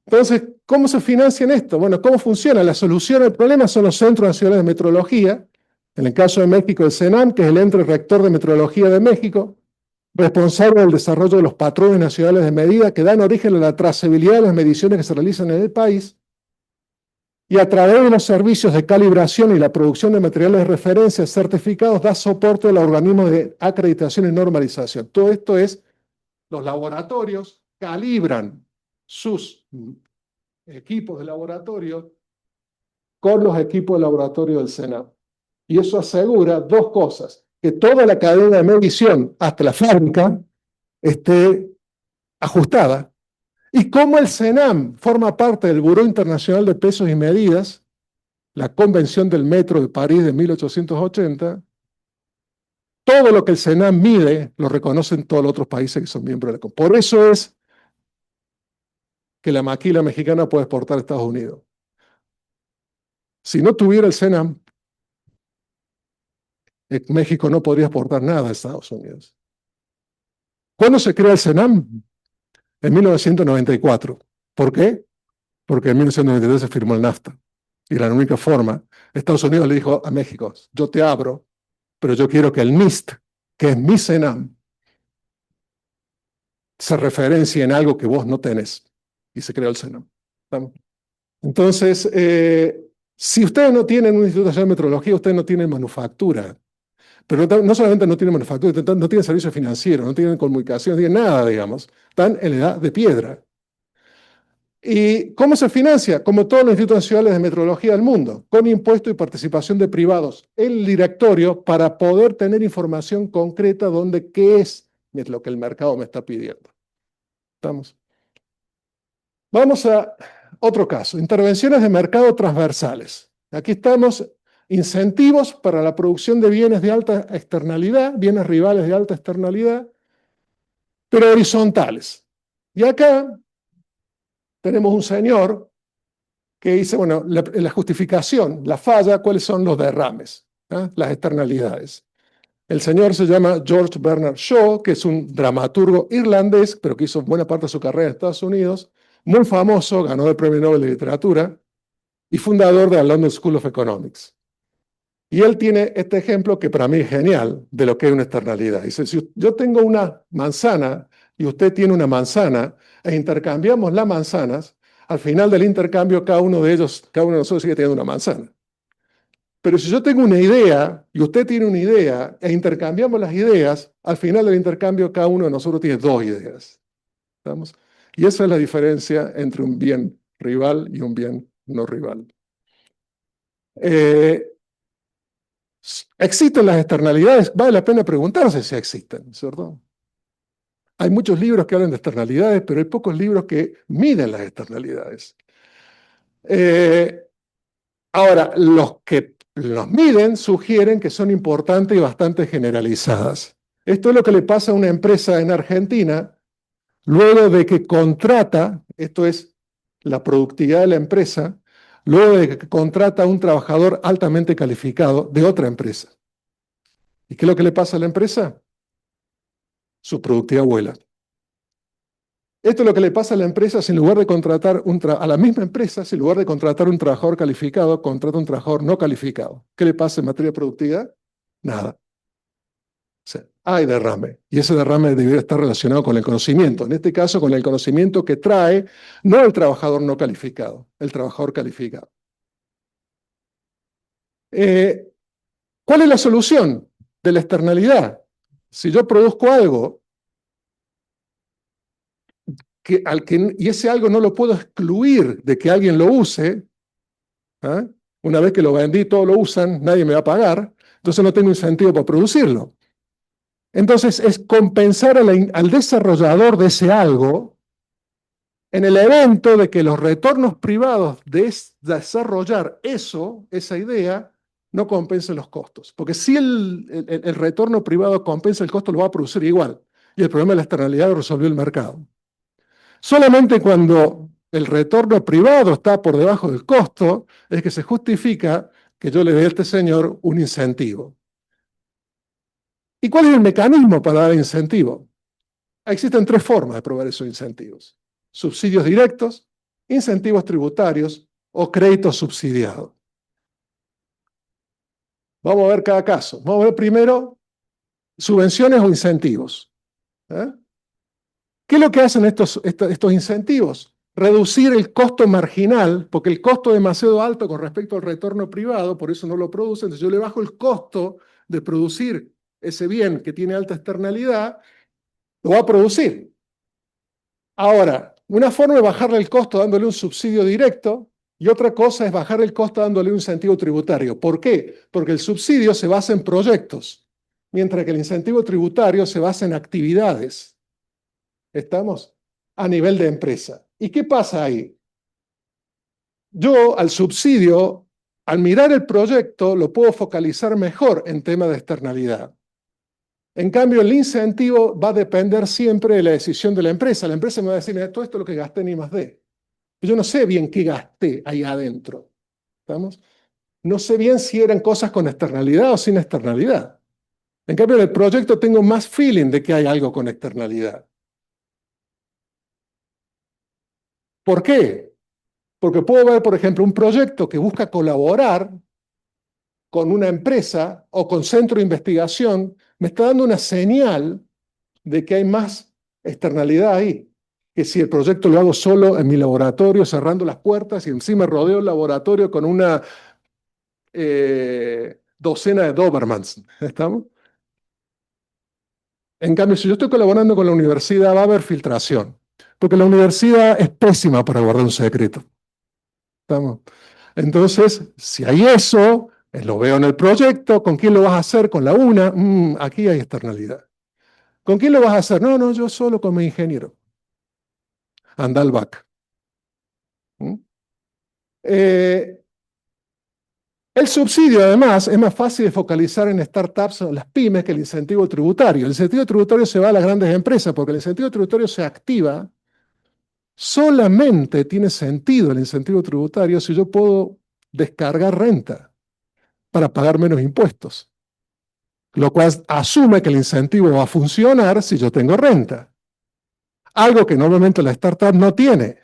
Entonces, ¿cómo se financia esto? Bueno, ¿cómo funciona? La solución al problema son los Centros Nacionales de Metrología. En el caso de México, el CENAM, que es el ente rector de Metrología de México, responsable del desarrollo de los patrones nacionales de medida que dan origen a la trazabilidad de las mediciones que se realizan en el país, y a través de los servicios de calibración y la producción de materiales de referencia certificados da soporte a los organismos de acreditación y normalización. Todo esto es, los laboratorios calibran sus equipos de laboratorio con los equipos de laboratorio del Senado. Y eso asegura dos cosas: que toda la cadena de medición, hasta la fábrica, esté ajustada. Y como el CENAM forma parte del Buró Internacional de Pesos y Medidas, la Convención del Metro de París de 1880, todo lo que el CENAM mide lo reconocen todos los otros países que son miembros de la Convención. Por eso es que la maquila mexicana puede exportar a Estados Unidos. Si no tuviera el CENAM, México no podría exportar nada a Estados Unidos. ¿Cuándo se crea el CENAM? En 1994. ¿Por qué? Porque en 1993 se firmó el NAFTA. Y la única forma, Estados Unidos le dijo a México: yo te abro, pero yo quiero que el NIST, que es mi CENAM, se referencie en algo que vos no tenés. Y se creó el CENAM. Entonces, si ustedes no tienen un instituto nacional de metrología, ustedes no tienen manufactura. Pero no solamente no tienen manufactura, no tienen servicios financieros, no tienen comunicación, no tienen nada, digamos. Están en la edad de piedra. ¿Y cómo se financia? Como todos los institutos nacionales de metrología del mundo, con impuesto y participación de privados en el directorio para poder tener información concreta donde qué es lo que el mercado me está pidiendo. ¿Estamos? Vamos a otro caso: intervenciones de mercado transversales. Aquí estamos: incentivos para la producción de bienes de alta externalidad, bienes rivales de alta externalidad, pero horizontales. Y acá tenemos un señor que dice, bueno, la justificación, la falla, ¿cuáles son los derrames? Las externalidades. El señor se llama George Bernard Shaw, que es un dramaturgo irlandés, pero que hizo buena parte de su carrera en Estados Unidos, muy famoso, ganó el Premio Nobel de Literatura y fundador de la London School of Economics. Y él tiene este ejemplo que para mí es genial de lo que es una externalidad. Dice: si yo tengo una manzana y usted tiene una manzana e intercambiamos las manzanas, al final del intercambio cada uno de nosotros sigue teniendo una manzana. Pero si yo tengo una idea y usted tiene una idea e intercambiamos las ideas, al final del intercambio cada uno de nosotros tiene dos ideas. ¿Estamos? Y esa es la diferencia entre un bien rival y un bien no rival. ¿Existen las externalidades? Vale la pena preguntarse si existen, ¿cierto? Hay muchos libros que hablan de externalidades, pero hay pocos libros que miden las externalidades. Ahora, los que los miden sugieren que son importantes y bastante generalizadas. Esto es lo que le pasa a una empresa en Argentina luego de que contrata, esto es la productividad de la empresa, luego de que contrata a un trabajador altamente calificado de otra empresa. ¿Y qué es lo que le pasa a la empresa? Su productividad vuela. Esto es lo que le pasa a la empresa si en lugar de contratar a la misma empresa, si en lugar de contratar un trabajador calificado, contrata un trabajador no calificado. ¿Qué le pasa en materia de productividad? Nada. O sea, hay derrame. Y ese derrame debería estar relacionado con el conocimiento. En este caso, con el conocimiento que trae no el trabajador no calificado, el trabajador calificado. ¿Cuál es la solución de la externalidad? Si yo produzco algo y ese algo no lo puedo excluir de que alguien lo use, ¿eh? Una vez que lo vendí, todos lo usan, nadie me va a pagar, entonces no tengo incentivo para producirlo. Entonces es compensar al desarrollador de ese algo en el evento de que los retornos privados de desarrollar esa idea, no compensen los costos. Porque si el retorno privado compensa el costo, lo va a producir igual. Y el problema de la externalidad lo resolvió el mercado. Solamente cuando el retorno privado está por debajo del costo es que se justifica que yo le dé a este señor un incentivo. ¿Y cuál es el mecanismo para dar incentivo? Existen tres formas de proveer esos incentivos: subsidios directos, incentivos tributarios o créditos subsidiados. Vamos a ver cada caso. Vamos a ver primero subvenciones o incentivos. ¿Eh? ¿Qué es lo que hacen estos incentivos? Reducir el costo marginal, porque el costo es demasiado alto con respecto al retorno privado, por eso no lo producen. Entonces yo le bajo el costo de producir ese bien que tiene alta externalidad, lo va a producir. Ahora, una forma es bajarle el costo dándole un subsidio directo y otra cosa es bajar el costo dándole un incentivo tributario. ¿Por qué? Porque el subsidio se basa en proyectos, mientras que el incentivo tributario se basa en actividades. ¿Estamos? A nivel de empresa. ¿Y qué pasa ahí? Yo al subsidio, al mirar el proyecto, lo puedo focalizar mejor en tema de externalidad. En cambio, el incentivo va a depender siempre de la decisión de la empresa. La empresa me va a decir: todo esto es lo que gasté en I+D. Yo no sé bien qué gasté ahí adentro. ¿Estamos? No sé bien si eran cosas con externalidad o sin externalidad. En cambio, en el proyecto tengo más feeling de que hay algo con externalidad. ¿Por qué? Porque puedo ver, por ejemplo, un proyecto que busca colaborar con una empresa o con centro de investigación, me está dando una señal de que hay más externalidad ahí, que si el proyecto lo hago solo en mi laboratorio, cerrando las puertas y encima rodeo el laboratorio con una docena de Dobermans. ¿Estamos? En cambio, si yo estoy colaborando con la universidad, va a haber filtración, porque la universidad es pésima para guardar un secreto. ¿Estamos? Entonces, si hay eso, lo veo en el proyecto. ¿Con quién lo vas a hacer? ¿Con la UNA? Aquí hay externalidad. ¿Con quién lo vas a hacer? No, no, yo solo con mi ingeniero. Anda al back. Eh, el subsidio, además, es más fácil de focalizar en startups o en las pymes que el incentivo tributario. El incentivo tributario se va a las grandes empresas porque el incentivo tributario se activa. Solamente tiene sentido el incentivo tributario si yo puedo descargar renta para pagar menos impuestos, lo cual asume que el incentivo va a funcionar si yo tengo renta. Algo que normalmente la startup no tiene.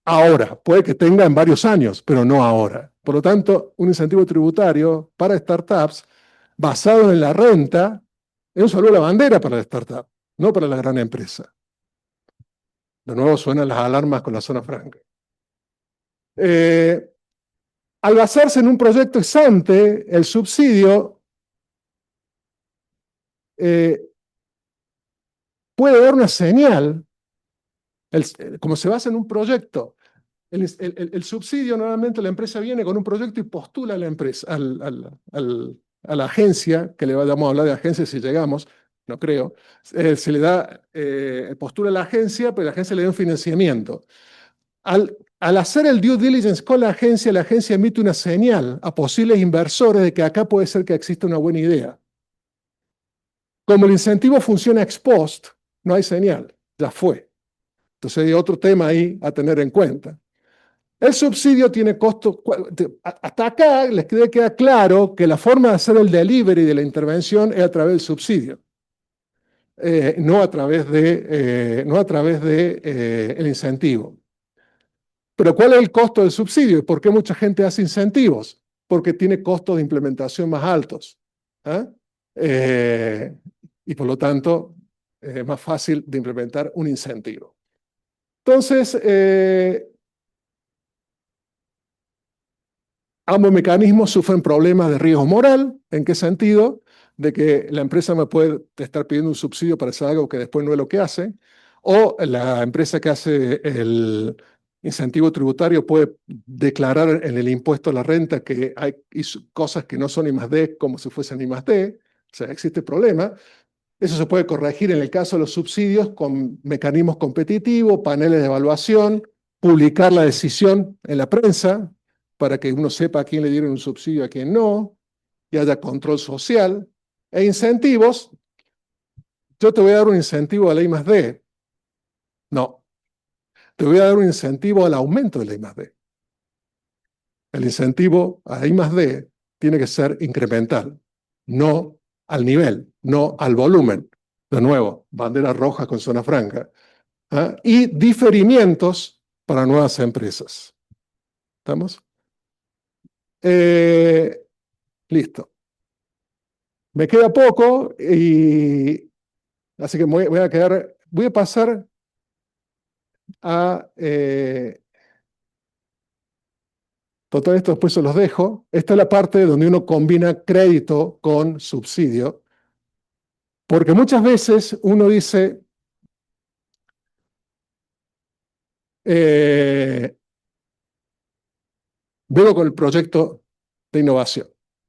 Ahora, puede que tenga en varios años, pero no ahora. Por lo tanto, un incentivo tributario para startups basado en la renta es un saludo a la bandera para la startup, no para la gran empresa. De nuevo suenan las alarmas con la zona franca. Al basarse en un proyecto ex ante, el subsidio puede dar una señal. Como se basa en un proyecto, el subsidio, normalmente la empresa viene con un proyecto y postula a la empresa, a la agencia, que le vamos a hablar de agencia si llegamos, no creo, se le da, postula a la agencia, pero la agencia le da un financiamiento. Al hacer el due diligence con la agencia emite una señal a posibles inversores de que acá puede ser que exista una buena idea. Como el incentivo funciona ex post, no hay señal, ya fue. Entonces hay otro tema ahí a tener en cuenta. El subsidio tiene costo. Hasta acá les queda claro que la forma de hacer el delivery de la intervención es a través del subsidio, no a través de el incentivo. Pero ¿cuál es el costo del subsidio? ¿Por qué mucha gente hace incentivos? Porque tiene costos de implementación más altos. ¿Ah? Y por lo tanto, es más fácil de implementar un incentivo. Entonces, ambos mecanismos sufren problemas de riesgo moral. ¿En qué sentido? De que la empresa me puede estar pidiendo un subsidio para hacer algo que después no es lo que hace, o la empresa que hace el incentivo tributario puede declarar en el impuesto a la renta que hay cosas que no son I+D como si fuesen I+D. O sea, existe problema. Eso se puede corregir en el caso de los subsidios con mecanismos competitivos, paneles de evaluación, publicar la decisión en la prensa para que uno sepa a quién le dieron un subsidio y a quién no, y haya control social. E incentivos, yo te voy a dar un incentivo a la I+D. No, te voy a dar un incentivo al aumento de la I+D. El incentivo a I+D tiene que ser incremental, no al nivel, no al volumen. De nuevo, bandera roja con zona franca. ¿Ah? Y diferimientos para nuevas empresas. ¿Estamos? Listo. Me queda poco y así que voy a pasar a todo esto, después se los dejo. Esta es la parte donde uno combina crédito con subsidio, porque muchas veces uno dice, vengo con el proyecto de innovación,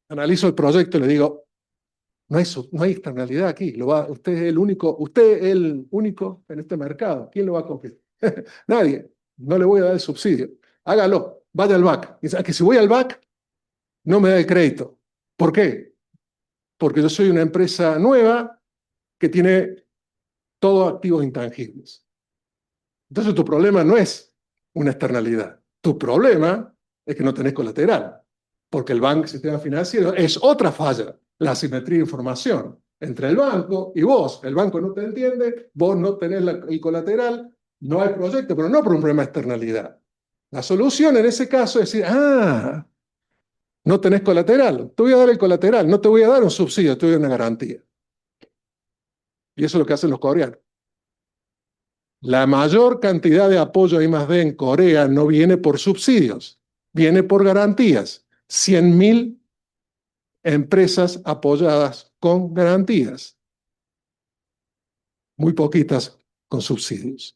analizo el proyecto y le digo, no hay externalidad aquí, usted es el único en este mercado, ¿quién lo va a competir? Nadie, no le voy a dar el subsidio, hágalo, vaya al BAC. Dice, que si voy al BAC, no me da el crédito. ¿Por qué? Porque yo soy una empresa nueva que tiene todos activos intangibles. Entonces tu problema no es una externalidad. Tu problema es que no tenés colateral, porque el banco, sistema financiero, es otra falla, la asimetría de información entre el banco y vos. El banco no te entiende, vos no tenés el colateral, no hay proyecto, pero no por un problema de externalidad. La solución en ese caso es decir, no tenés colateral, te voy a dar el colateral, no te voy a dar un subsidio, te voy a dar una garantía. Y eso es lo que hacen los coreanos. La mayor cantidad de apoyo a I+D en Corea no viene por subsidios, viene por garantías. 100.000 empresas apoyadas con garantías, muy poquitas con subsidios.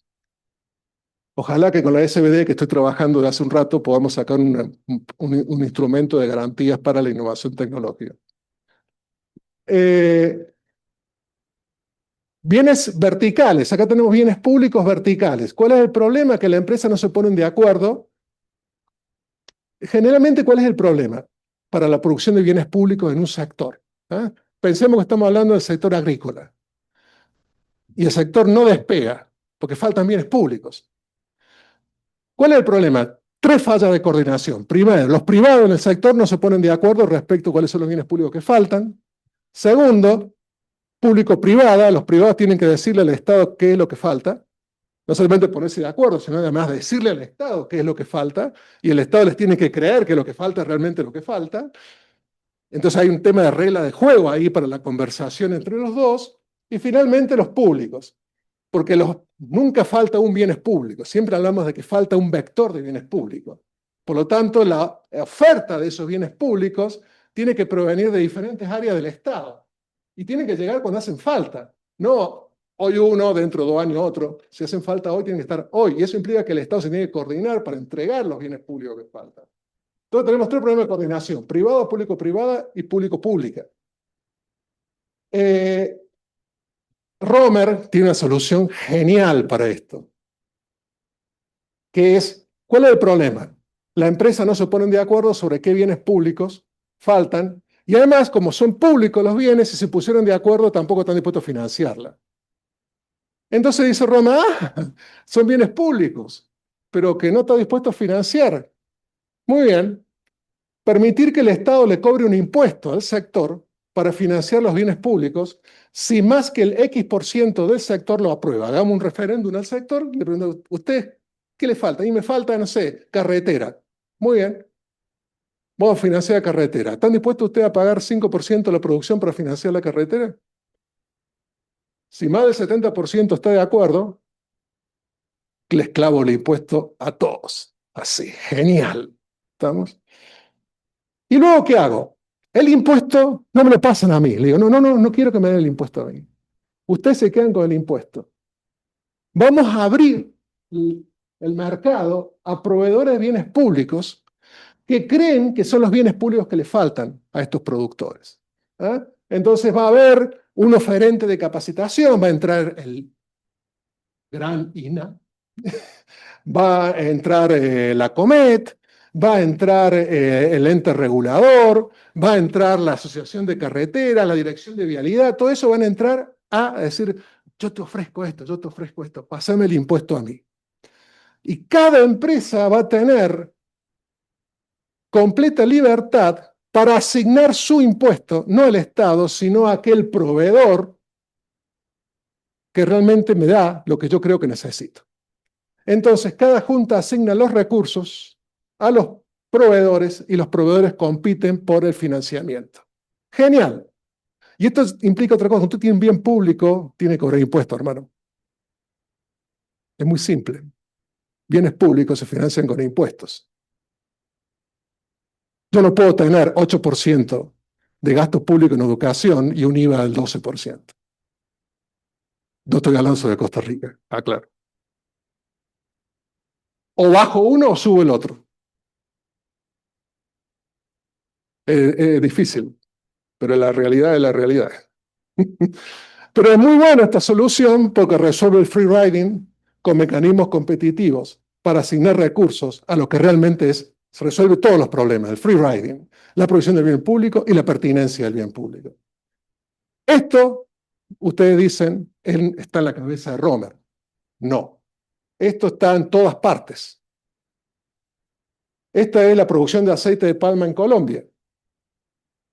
Ojalá que con la SBD que estoy trabajando de hace un rato podamos sacar un instrumento de garantías para la innovación tecnológica. Bienes verticales, acá tenemos bienes públicos verticales. ¿Cuál es el problema? Que las empresas no se ponen de acuerdo. Generalmente, ¿cuál es el problema para la producción de bienes públicos en un sector? ¿Ah? Pensemos que estamos hablando del sector agrícola. Y el sector no despega, porque faltan bienes públicos. ¿Cuál es el problema? 3 fallas de coordinación. Primero, los privados en el sector no se ponen de acuerdo respecto a cuáles son los bienes públicos que faltan. Segundo, público-privada, los privados tienen que decirle al Estado qué es lo que falta. No solamente ponerse de acuerdo, sino además decirle al Estado qué es lo que falta, y el Estado les tiene que creer que lo que falta es realmente lo que falta. Entonces hay un tema de regla de juego ahí para la conversación entre los dos. Y finalmente los públicos, porque nunca falta un bienes públicos, siempre hablamos de que falta un vector de bienes públicos. Por lo tanto, la oferta de esos bienes públicos tiene que provenir de diferentes áreas del Estado y tienen que llegar cuando hacen falta, no hoy uno, dentro de 2 años otro. Si hacen falta hoy, tienen que estar hoy, y eso implica que el Estado se tiene que coordinar para entregar los bienes públicos que faltan. Entonces tenemos 3 problemas de coordinación: privado, público-privada y público-pública. Romer tiene una solución genial para esto, que es, ¿cuál es el problema? La empresa no se ponen de acuerdo sobre qué bienes públicos faltan, y además, como son públicos los bienes, si se pusieron de acuerdo, tampoco están dispuestos a financiarla. Entonces dice Roma, son bienes públicos, pero que no está dispuesto a financiar. Muy bien, permitir que el Estado le cobre un impuesto al sector para financiar los bienes públicos, si más que el X% del sector lo aprueba. Hagamos un referéndum al sector, le pregunto, ¿usted qué le falta? Y me falta, no sé, carretera. Muy bien, vamos a financiar la carretera. ¿Están dispuestos usted a pagar 5% de la producción para financiar la carretera? Si más del 70% está de acuerdo, les clavo el impuesto a todos. Así, genial. ¿Estamos? ¿Y luego qué hago? El impuesto no me lo pasan a mí. Le digo, no quiero que me den el impuesto a mí. Ustedes se quedan con el impuesto. Vamos a abrir el mercado a proveedores de bienes públicos que creen que son los bienes públicos que le faltan a estos productores. ¿Ah? Entonces va a haber un oferente de capacitación, va a entrar el gran INA, va a entrar la Comet, va a entrar el ente regulador, va a entrar la Asociación de Carreteras, la Dirección de Vialidad, todo eso van a entrar a decir, yo te ofrezco esto, pásame el impuesto a mí. Y cada empresa va a tener completa libertad para asignar su impuesto, no al Estado, sino a aquel proveedor que realmente me da lo que yo creo que necesito. Entonces, cada junta asigna los recursos a los proveedores y los proveedores compiten por el financiamiento. Genial. Y esto implica otra cosa. Cuando usted tiene un bien público, tiene que cobrar impuestos, hermano. Es muy simple. Bienes públicos se financian con impuestos. Yo no puedo tener 8% de gasto público en educación y un IVA del 12%. No estoy hablando sobre Costa Rica, claro. O bajo uno o subo el otro. Es difícil, pero la realidad es la realidad. Pero es muy buena esta solución porque resuelve el free riding con mecanismos competitivos para asignar recursos a lo que realmente es, se resuelve todos los problemas, el free riding, la provisión del bien público y la pertinencia del bien público. Esto, ustedes dicen, está en la cabeza de Romer. No, esto está en todas partes. Esta es la producción de aceite de palma en Colombia.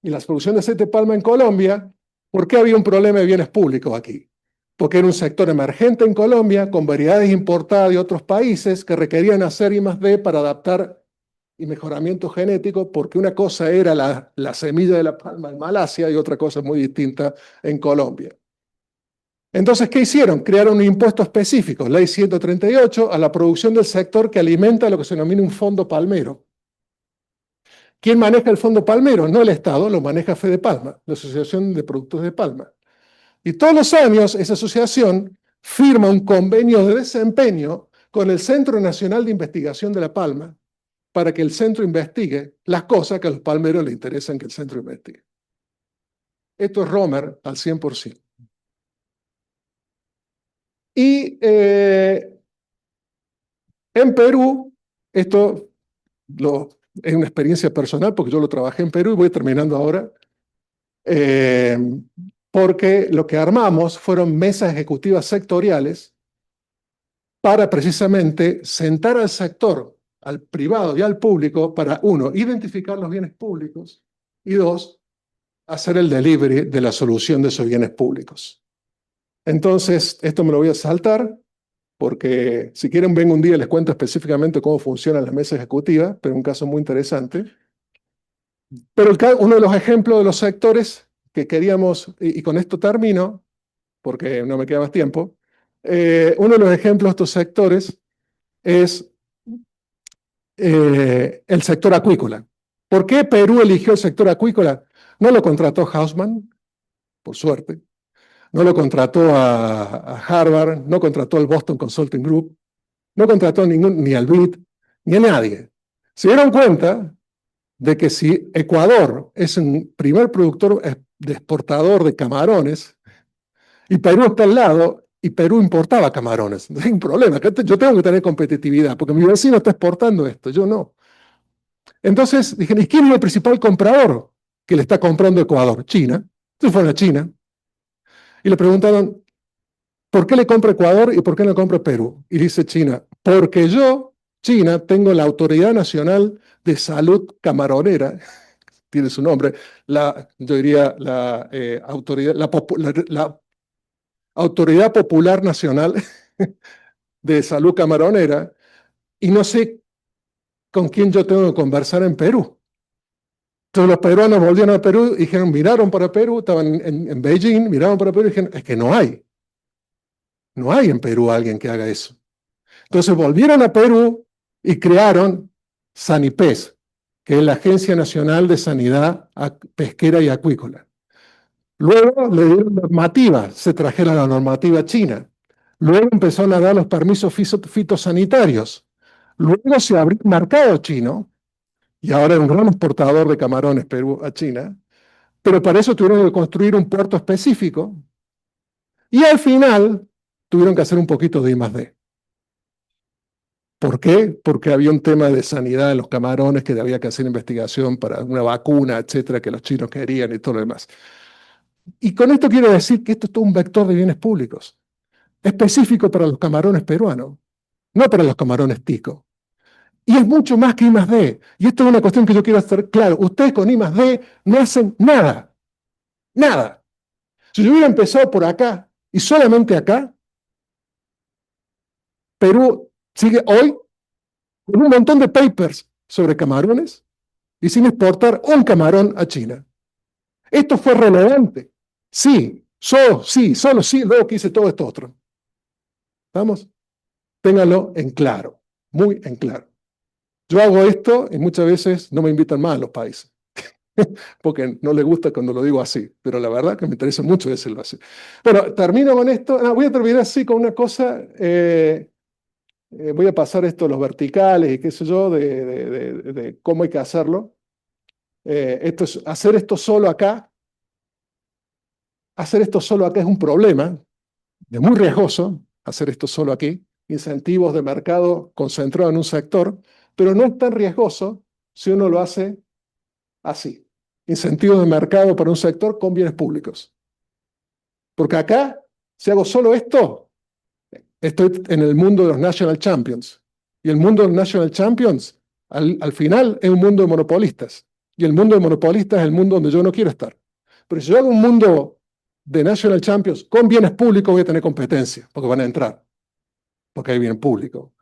Y la producción de aceite de palma en Colombia, ¿por qué había un problema de bienes públicos aquí? Porque era un sector emergente en Colombia, con variedades importadas de otros países que requerían hacer I+D para adaptar y mejoramiento genético, porque una cosa era la semilla de la palma en Malasia y otra cosa muy distinta en Colombia. Entonces, ¿qué hicieron? Crearon un impuesto específico, Ley 138, a la producción del sector que alimenta lo que se denomina un fondo palmero. ¿Quién maneja el fondo palmero? No el Estado, lo maneja Fedepalma, la Asociación de Productos de Palma. Y todos los años esa asociación firma un convenio de desempeño con el Centro Nacional de Investigación de la Palma para que el centro investigue las cosas que a los palmeros les interesan que el centro investigue. Esto es Romer al 100%. Y en Perú, esto es una experiencia personal porque yo lo trabajé en Perú y voy terminando ahora, porque lo que armamos fueron mesas ejecutivas sectoriales para precisamente sentar al sector, al privado y al público para, uno, identificar los bienes públicos y dos, hacer el delivery de la solución de esos bienes públicos. Entonces, esto me lo voy a saltar porque si quieren vengo un día y les cuento específicamente cómo funcionan las mesas ejecutivas, pero es un caso muy interesante. Pero uno de los ejemplos de los sectores que queríamos, y con esto termino, porque no me queda más tiempo, uno de los ejemplos de estos sectores es el sector acuícola. ¿Por qué Perú eligió el sector acuícola? No lo contrató Hausmann, por suerte. No lo contrató a Harvard, no contrató al Boston Consulting Group, no contrató ni al BID, ni a nadie. Se dieron cuenta de que si Ecuador es un primer productor de exportador de camarones, y Perú está al lado, y Perú importaba camarones, no hay un problema, yo tengo que tener competitividad, porque mi vecino está exportando esto, yo no. Entonces dijeron, ¿y quién es el principal comprador que le está comprando Ecuador? China. Entonces fueron a China, y le preguntaron, ¿por qué le compra Ecuador y por qué no le compra Perú? Y dice China, porque yo, China, tengo la Autoridad Nacional de Salud Camaronera, tiene su nombre, yo diría la Autoridad Popular Nacional de Salud Camaronera, y no sé con quién yo tengo que conversar en Perú. Entonces los peruanos volvieron a Perú y dijeron, miraron para Perú, estaban en Beijing, miraron para Perú y dijeron, es que no hay. No hay en Perú alguien que haga eso. Entonces volvieron a Perú y crearon Sanipes, que es la Agencia Nacional de Sanidad Pesquera y Acuícola. Luego le dieron normativa, se trajeron la normativa china. Luego empezaron a dar los permisos fitosanitarios. Luego se abrió el mercado chino, y ahora es un gran exportador de camarones Perú a China, pero para eso tuvieron que construir un puerto específico, y al final tuvieron que hacer un poquito de I+D. ¿Por qué? Porque había un tema de sanidad en los camarones, que había que hacer investigación para una vacuna, etcétera, que los chinos querían y todo lo demás. Y con esto quiero decir que esto es todo un vector de bienes públicos, específico para los camarones peruanos, no para los camarones tico. Y es mucho más que I+D. Y esto es una cuestión que yo quiero hacer claro. Ustedes con I+D no hacen nada. Nada. Si yo hubiera empezado por acá y solamente acá, Perú sigue hoy con un montón de papers sobre camarones y sin exportar un camarón a China. ¿Esto fue relevante? Sí, solo sí, luego que hice todo esto otro. ¿Vamos? Ténganlo en claro, muy en claro. Yo hago esto y muchas veces no me invitan más a los países, porque no les gusta cuando lo digo así, pero la verdad que me interesa mucho decirlo así. Bueno, termino con esto. Voy a terminar así con una cosa. Voy a pasar esto a los verticales y qué sé yo, de cómo hay que hacerlo. Hacer esto solo acá. Hacer esto solo acá es un problema, es muy riesgoso hacer esto solo aquí. Incentivos de mercado concentrados en un sector, pero no es tan riesgoso si uno lo hace así. Incentivos de mercado para un sector con bienes públicos. Porque acá, si hago solo esto, estoy en el mundo de los National Champions. Y el mundo de los National Champions, al final, es un mundo de monopolistas. Y el mundo de monopolistas es el mundo donde yo no quiero estar. Pero si yo hago un mundo de National Champions con bienes públicos, voy a tener competencia, porque van a entrar, porque hay bien público.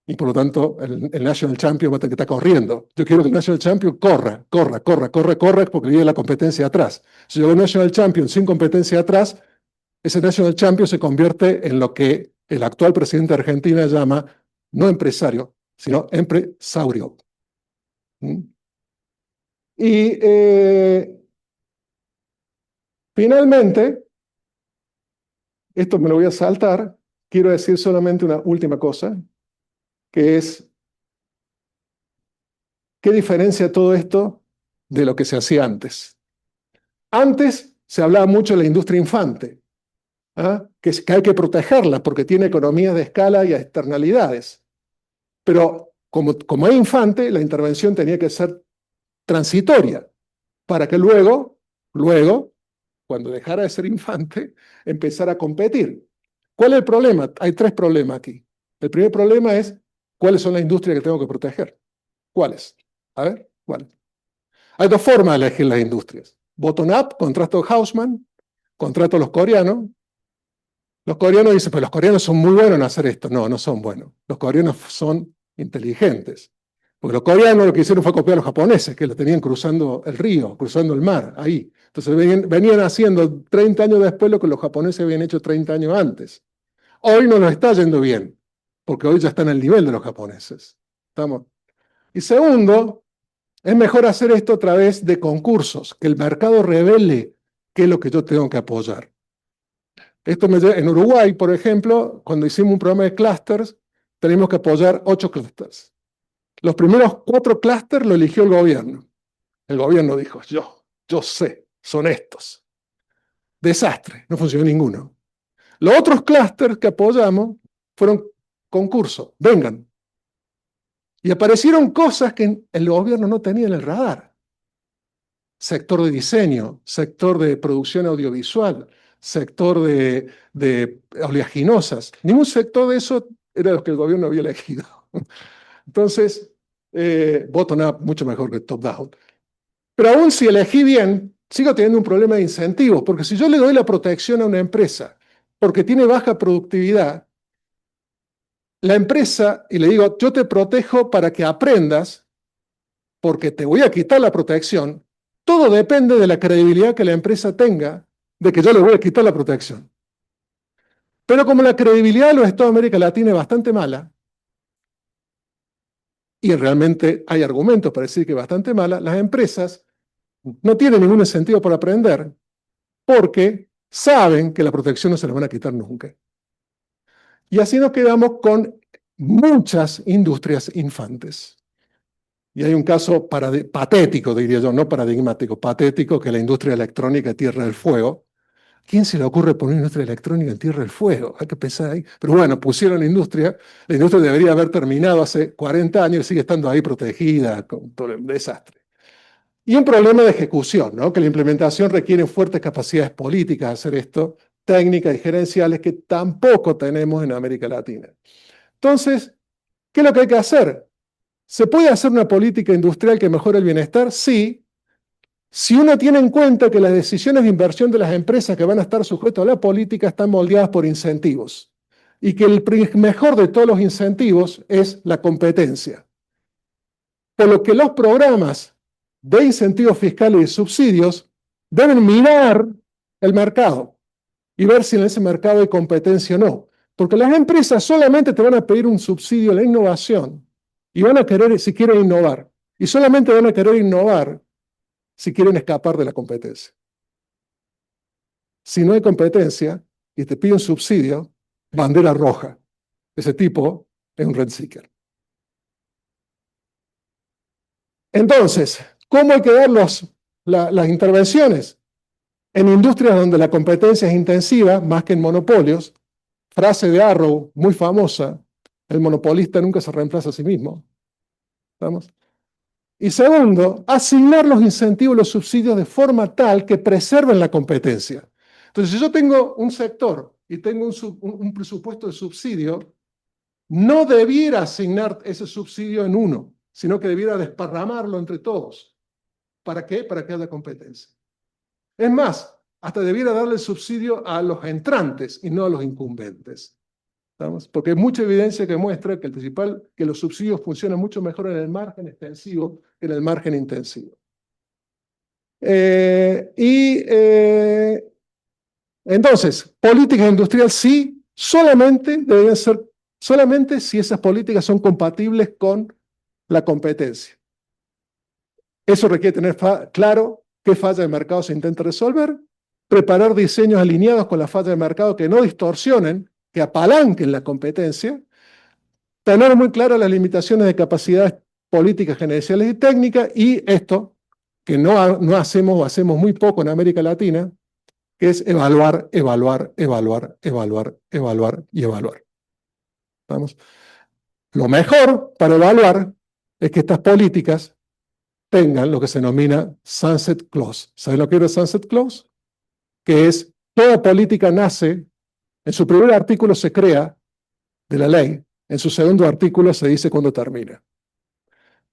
Y por lo tanto, el National Champion va a tener que estar corriendo. Yo quiero que el National Champion corra, porque viene la competencia atrás. Si yo hago un National Champion sin competencia atrás, ese National Champion se convierte en lo que el actual presidente de Argentina llama no empresario, sino empresaurio. ¿Mm? Y finalmente, esto me lo voy a saltar, quiero decir solamente una última cosa, que es, ¿qué diferencia todo esto de lo que se hacía antes? Antes se hablaba mucho de la industria infante, ¿ah? Que hay que protegerla porque tiene economías de escala y externalidades. Pero como es infante, la intervención tenía que ser transitoria, para que luego, cuando dejara de ser infante, empezara a competir. ¿Cuál es el problema? Hay tres problemas aquí. El primer problema es, ¿cuáles son las industrias que tengo que proteger? ¿Cuáles? A ver, ¿cuáles? Hay dos formas de elegir las industrias. Bottom-up, contrato Haussmann, contrato a los coreanos. Los coreanos dicen, pues los coreanos son muy buenos en hacer esto. No, no son buenos. Los coreanos son inteligentes. Porque los coreanos lo que hicieron fue copiar a los japoneses, que lo tenían cruzando el río, cruzando el mar, ahí. Entonces venían haciendo 30 años después lo que los japoneses habían hecho 30 años antes. Hoy no nos está yendo bien, porque hoy ya están al nivel de los japoneses. ¿Estamos? Y segundo, es mejor hacer esto a través de concursos, que el mercado revele qué es lo que yo tengo que apoyar. En Uruguay, por ejemplo, cuando hicimos un programa de clústeres, tenemos que apoyar 8 clústeres. Los primeros 4 clústeres lo eligió el gobierno. El gobierno dijo, yo sé, son estos. Desastre, no funcionó ninguno. Los otros clústeres que apoyamos fueron concursos, vengan. Y aparecieron cosas que el gobierno no tenía en el radar. Sector de diseño, sector de producción audiovisual, sector de oleaginosas. Ningún sector de eso era lo que el gobierno había elegido. Entonces, bottom-up mucho mejor que top-down. Pero aún si elegí bien, sigo teniendo un problema de incentivos, porque si yo le doy la protección a una empresa porque tiene baja productividad, la empresa, y le digo, yo te protejo para que aprendas, porque te voy a quitar la protección, todo depende de la credibilidad que la empresa tenga de que yo le voy a quitar la protección. Pero como la credibilidad de los Estados de América Latina es bastante mala, y realmente hay argumentos para decir que es bastante mala, las empresas no tienen ningún incentivo para aprender porque saben que la protección no se la van a quitar nunca. Y así nos quedamos con muchas industrias infantes. Y hay un caso patético, diría yo, no paradigmático, patético, que es la industria electrónica Tierra del Fuego. ¿Quién se le ocurre poner industria electrónica en Tierra del Fuego? Hay que pensar ahí. Pero bueno, pusieron la industria debería haber terminado hace 40 años y sigue estando ahí protegida, con todo el desastre. Y un problema de ejecución, ¿no? Que la implementación requiere fuertes capacidades políticas de hacer esto, técnicas y gerenciales que tampoco tenemos en América Latina. Entonces, ¿qué es lo que hay que hacer? ¿Se puede hacer una política industrial que mejore el bienestar? Sí, si uno tiene en cuenta que las decisiones de inversión de las empresas que van a estar sujetas a la política están moldeadas por incentivos y que el mejor de todos los incentivos es la competencia. Por lo que los programas de incentivos fiscales y subsidios deben mirar el mercado y ver si en ese mercado hay competencia o no. Porque las empresas solamente te van a pedir un subsidio a la innovación y van a querer, si quieren innovar, y solamente van a querer innovar si quieren escapar de la competencia. Si no hay competencia y te piden subsidio, bandera roja. Ese tipo es un rent seeker. Entonces, ¿cómo hay que dar las intervenciones? En industrias donde la competencia es intensiva, más que en monopolios, frase de Arrow muy famosa, el monopolista nunca se reemplaza a sí mismo. ¿Estamos? Y segundo, asignar los incentivos, los subsidios de forma tal que preserven la competencia. Entonces, si yo tengo un sector y tengo un presupuesto de subsidio, no debiera asignar ese subsidio en uno, sino que debiera desparramarlo entre todos. ¿Para qué? Para que haya competencia. Es más, hasta debiera darle el subsidio a los entrantes y no a los incumbentes. ¿Estamos? Porque hay mucha evidencia que muestra que los subsidios funcionan mucho mejor en el margen extensivo que en el margen intensivo. Entonces, política industrial sí, solamente deberían ser, solamente si esas políticas son compatibles con la competencia. Eso requiere tener claro qué falla de mercado se intenta resolver, preparar diseños alineados con la falla de mercado que no distorsionen, que apalanquen la competencia, tener muy claras las limitaciones de capacidades políticas, gerenciales y técnicas, y esto, que no hacemos o hacemos muy poco en América Latina, que es evaluar, evaluar, evaluar, evaluar, evaluar y evaluar. ¿Vamos? Lo mejor para evaluar es que estas políticas tengan lo que se denomina sunset clause. ¿Saben lo que es el sunset clause? Que es, toda política nace, en su primer artículo se crea de la ley, en su segundo artículo se dice cuándo termina.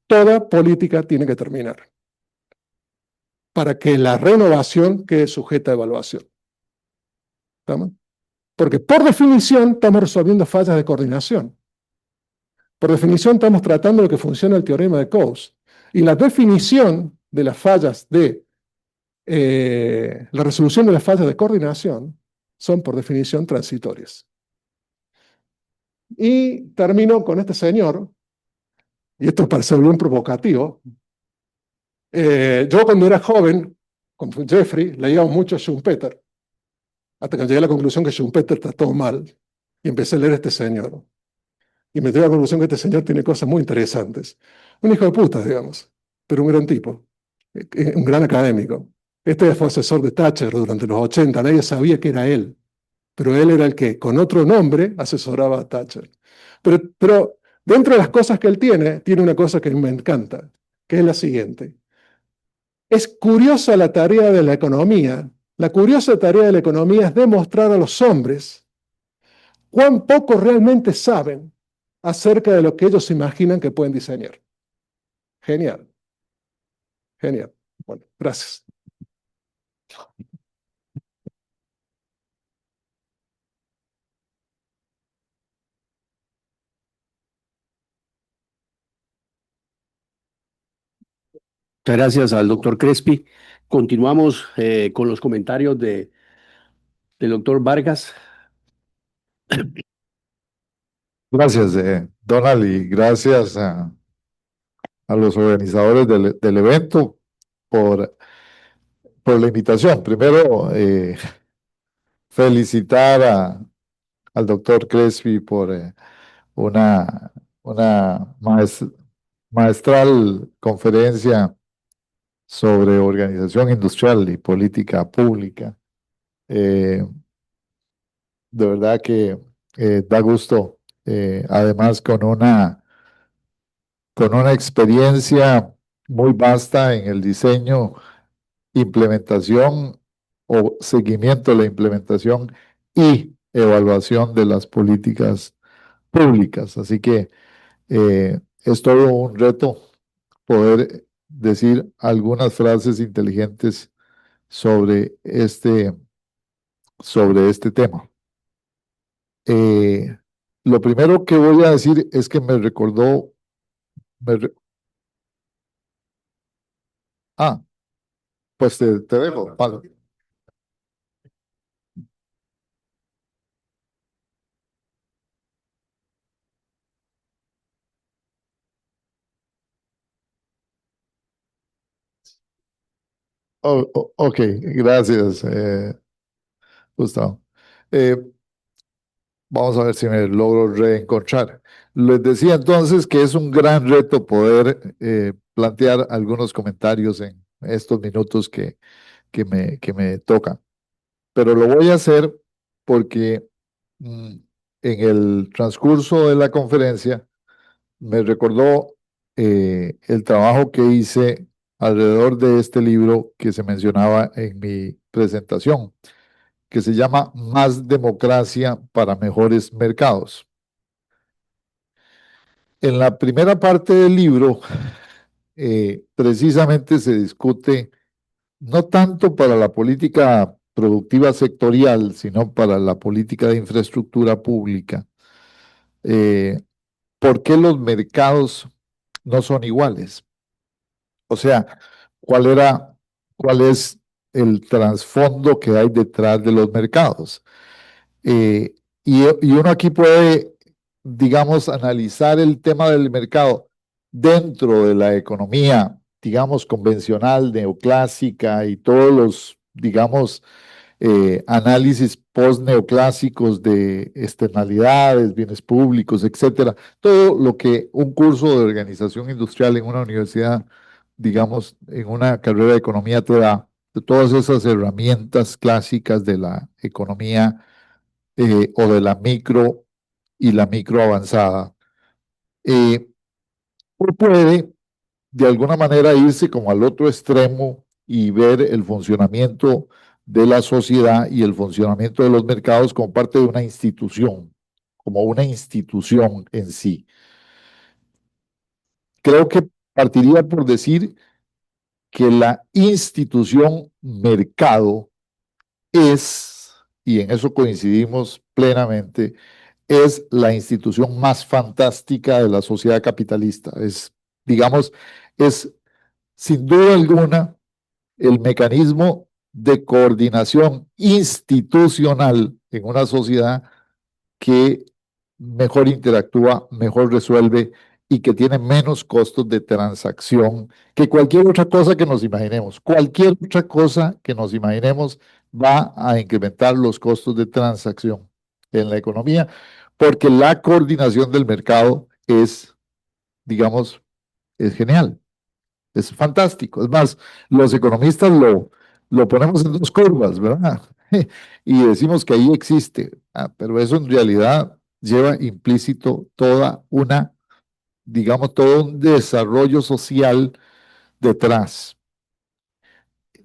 Toda política tiene que terminar para que la renovación quede sujeta a evaluación. ¿Estamos? Porque por definición estamos resolviendo fallas de coordinación. Por definición estamos tratando de que funcione el teorema de Coase. Y la definición de las fallas de la resolución de las fallas de coordinación son por definición transitorias. Y termino con este señor, y esto parece bien provocativo. Yo cuando era joven, con Jeffrey, leíamos mucho a Schumpeter, hasta que llegué a la conclusión que Schumpeter está todo mal, y empecé a leer a este señor. Y me llegué a la conclusión que este señor tiene cosas muy interesantes. Un hijo de puta, digamos, pero un gran tipo, un gran académico. Este fue asesor de Thatcher durante los 80, nadie sabía que era él, pero él era el que, con otro nombre, asesoraba a Thatcher. Pero dentro de las cosas que él tiene una cosa que me encanta, que es la siguiente. Es curiosa la tarea de la economía. La curiosa tarea de la economía es demostrar a los hombres cuán poco realmente saben acerca de lo que ellos imaginan que pueden diseñar. Genial. Genial. Bueno, gracias. Muchas gracias al doctor Crespi. Continuamos con los comentarios del doctor Vargas. Gracias, Donald, y gracias a los organizadores del evento por la invitación. Primero, felicitar al doctor Crespi por una, una maestral conferencia sobre organización industrial y política pública. De verdad que da gusto, además con una experiencia muy vasta en el diseño, implementación o seguimiento de la implementación y evaluación de las políticas públicas. Así que es todo un reto poder decir algunas frases inteligentes sobre este tema. Lo primero que voy a decir es que me recordó, me re- ah, pues te dejo, Pablo. Ok, gracias, Gustavo. Eh, Vamos a ver si me logro reencontrar. Les decía entonces que es un gran reto poder plantear algunos comentarios en estos minutos que me tocan. Pero lo voy a hacer porque en el transcurso de la conferencia me recordó el trabajo que hice alrededor de este libro que se mencionaba en mi presentación, que se llama Más democracia para mejores mercados. En la primera parte del libro, precisamente se discute no tanto para la política productiva sectorial, sino para la política de infraestructura pública. ¿Por qué los mercados no son iguales? O sea, ¿cuál cuál es el trasfondo que hay detrás de los mercados? Eh, y uno aquí puede, digamos, analizar el tema del mercado dentro de la economía, digamos, convencional, neoclásica y todos los, digamos, análisis post-neoclásicos de externalidades, bienes públicos, etcétera. Todo lo que un curso de organización industrial en una universidad, digamos, en una carrera de economía te da, de todas esas herramientas clásicas de la economía o de la micro y la micro avanzada. O puede, de alguna manera, irse como al otro extremo y ver el funcionamiento de la sociedad y el funcionamiento de los mercados como parte de una institución, como una institución en sí. Creo que partiría por decir que la institución mercado es, y en eso coincidimos plenamente, es la institución más fantástica de la sociedad capitalista. Es, digamos, es sin duda alguna el mecanismo de coordinación institucional en una sociedad que mejor interactúa, mejor resuelve y que tiene menos costos de transacción que cualquier otra cosa que nos imaginemos. Cualquier otra cosa que nos imaginemos va a incrementar los costos de transacción en la economía porque la coordinación del mercado es, digamos, es genial. Es fantástico. Es más, los economistas lo ponemos en dos curvas, ¿verdad? Y decimos que ahí existe, pero eso en realidad lleva implícito toda una, digamos, todo un desarrollo social detrás.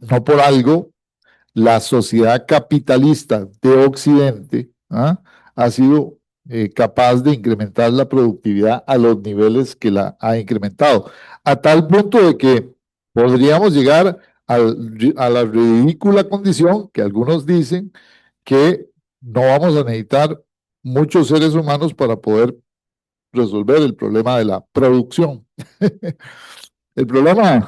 No por algo, la sociedad capitalista de Occidente ha sido capaz de incrementar la productividad a los niveles que la ha incrementado, a tal punto de que podríamos llegar a la ridícula condición que algunos dicen que no vamos a necesitar muchos seres humanos para poder resolver el problema de la producción. El problema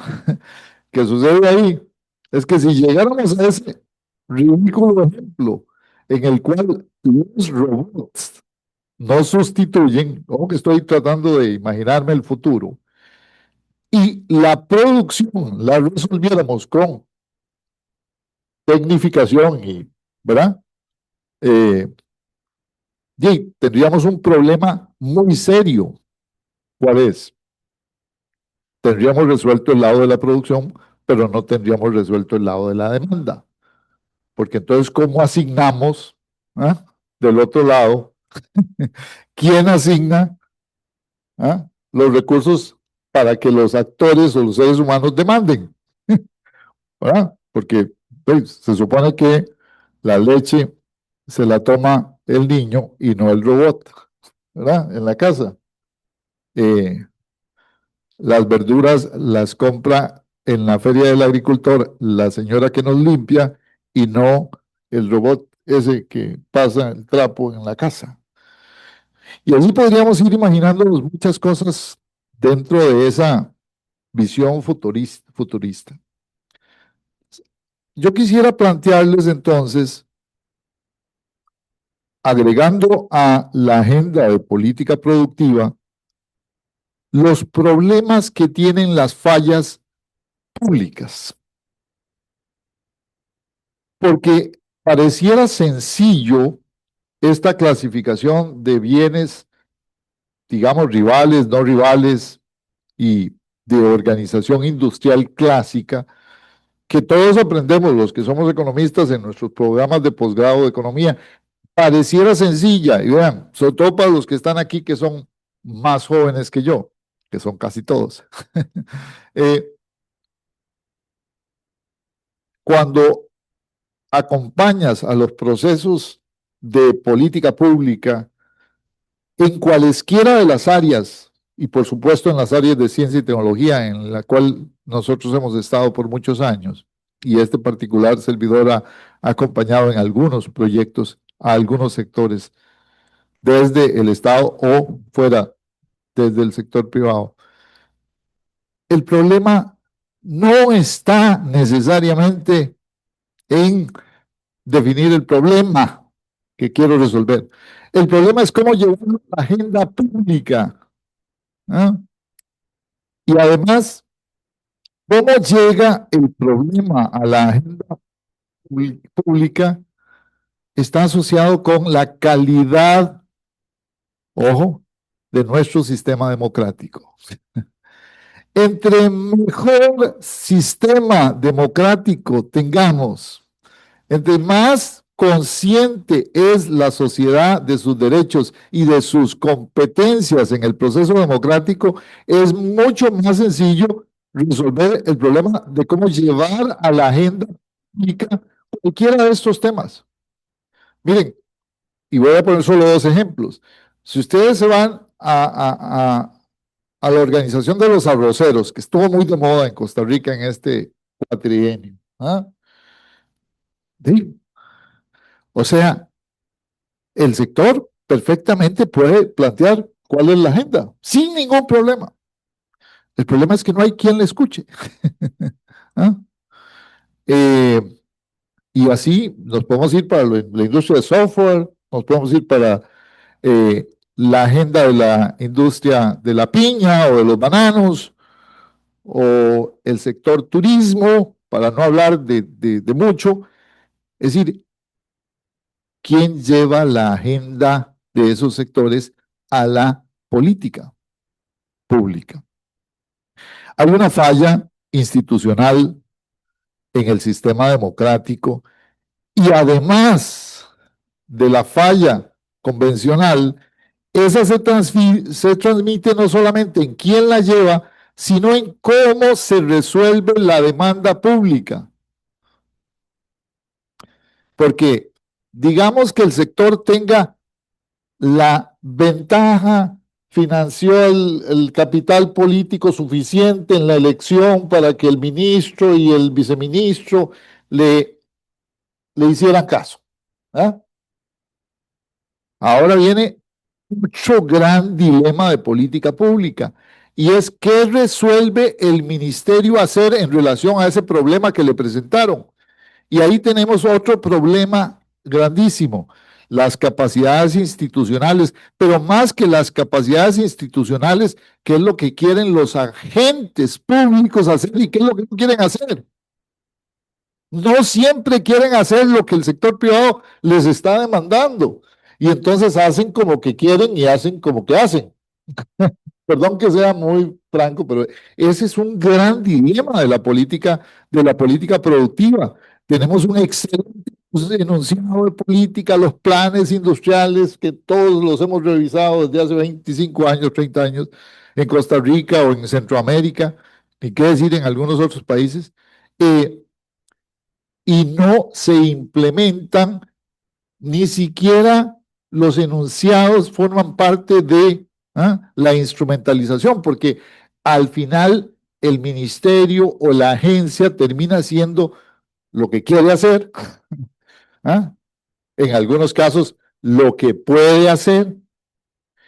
que sucede ahí es que si llegáramos a ese ridículo ejemplo en el cual los robots no sustituyen, como que estoy tratando de imaginarme el futuro, y la producción la resolviéramos con tecnificación y, ¿verdad? Eh, y tendríamos un problema muy serio. ¿Cuál es? Tendríamos resuelto el lado de la producción, pero no tendríamos resuelto el lado de la demanda. Porque entonces, ¿cómo asignamos del otro lado? ¿Quién asigna los recursos para que los actores o los seres humanos demanden? ¿Verdad? Porque pues, se supone que la leche se la toma el niño y no el robot, ¿verdad? En la casa. las verduras las compra en la feria del agricultor la señora que nos limpia y no el robot ese que pasa el trapo en la casa. Y así podríamos ir imaginándonos muchas cosas dentro de esa visión futurista. Yo quisiera plantearles entonces, agregando a la agenda de política productiva, los problemas que tienen las fallas públicas. Porque pareciera sencillo esta clasificación de bienes, digamos, rivales, no rivales y de organización industrial clásica, que todos aprendemos los que somos economistas en nuestros programas de posgrado de economía. Pareciera sencilla, y vean, sobre todo para los que están aquí que son más jóvenes que yo, que son casi todos. Cuando acompañas a los procesos de política pública en cualesquiera de las áreas, y por supuesto en las áreas de ciencia y tecnología, en la cual nosotros hemos estado por muchos años, y este particular servidor ha acompañado en algunos proyectos a algunos sectores, desde el Estado o fuera, desde el sector privado. El problema no está necesariamente en definir el problema que quiero resolver. El problema es cómo llevar la agenda pública. ¿Ah? Y además, ¿cómo llega el problema a la agenda pública? Está asociado con la calidad, ojo, de nuestro sistema democrático. Entre mejor sistema democrático tengamos, entre más consciente es la sociedad de sus derechos y de sus competencias en el proceso democrático, es mucho más sencillo resolver el problema de cómo llevar a la agenda pública cualquiera de estos temas. Miren, y voy a poner solo dos ejemplos. Si ustedes se van a la organización de los arroceros, que estuvo muy de moda en Costa Rica en este cuatrienio, ¿ah? ¿Sí? O sea, el sector perfectamente puede plantear cuál es la agenda, sin ningún problema. El problema es que no hay quien le escuche. ¿Ah? Y así nos podemos ir para la industria de software, nos podemos ir para la agenda de la industria de la piña o de los bananos, o el sector turismo, para no hablar de mucho. Es decir, ¿quién lleva la agenda de esos sectores a la política pública? Hay una falla institucional en el sistema democrático y además de la falla convencional, esa se transmite no solamente en quién la lleva, sino en cómo se resuelve la demanda pública. Porque digamos que el sector tenga la ventaja, financió el capital político suficiente en la elección para que el ministro y el viceministro le hicieran caso. ¿Ah? Ahora viene mucho gran dilema de política pública, y es qué resuelve el ministerio hacer en relación a ese problema que le presentaron. Y ahí tenemos otro problema grandísimo, las capacidades institucionales, pero más que las capacidades institucionales, ¿qué es lo que quieren los agentes públicos hacer y qué es lo que no quieren hacer? No siempre quieren hacer lo que el sector privado les está demandando, y entonces hacen como que quieren y hacen como que hacen. Perdón que sea muy franco, pero ese es un gran dilema de la política productiva. Tenemos un excelente enunciado de política, los planes industriales que todos los hemos revisado desde hace 25 años, 30 años, en Costa Rica o en Centroamérica, y qué decir en algunos otros países, y no se implementan, ni siquiera los enunciados forman parte de la instrumentalización, porque al final el ministerio o la agencia termina haciendo lo que quiere hacer, ¿ah? En algunos casos lo que puede hacer,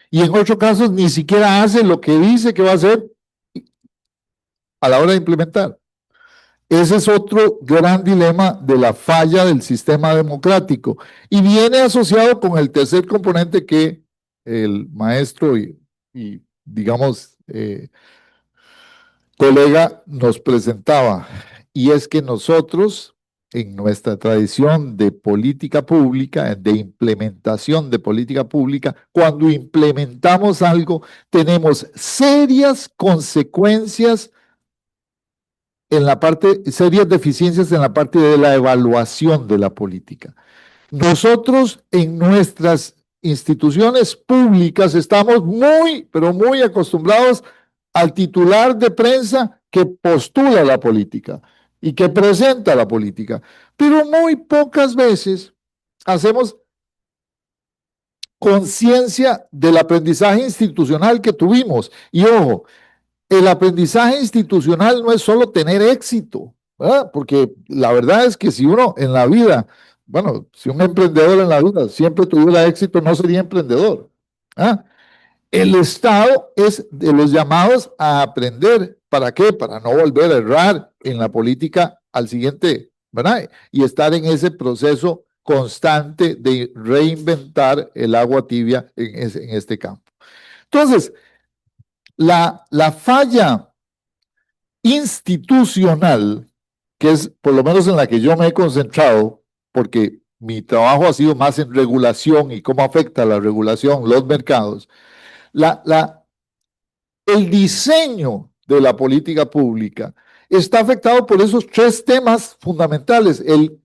y en otros casos ni siquiera hace lo que dice que va a hacer a la hora de implementar. Ese es otro gran dilema de la falla del sistema democrático. Y viene asociado con el tercer componente que el maestro y digamos, colega nos presentaba. Y es que nosotros, en nuestra tradición de política pública, de implementación de política pública, cuando implementamos algo, tenemos serias consecuencias en la parte, serias deficiencias en la parte de la evaluación de la política. Nosotros en nuestras instituciones públicas estamos muy, pero muy acostumbrados al titular de prensa que postula la política y que presenta la política, pero muy pocas veces hacemos conciencia del aprendizaje institucional que tuvimos. Y ojo, el aprendizaje institucional no es solo tener éxito, ¿verdad? Porque la verdad es que si uno en la vida, bueno, si un emprendedor en la vida siempre tuviera éxito, no sería emprendedor. ¿Ah? El Estado es de los llamados a aprender. ¿Para qué? Para no volver a errar en la política al siguiente, ¿verdad? Y estar en ese proceso constante de reinventar el agua tibia en este campo. Entonces, la falla institucional, que es por lo menos en la que yo me he concentrado, porque mi trabajo ha sido más en regulación y cómo afecta la regulación los mercados, el diseño de la política pública está afectado por esos tres temas fundamentales: el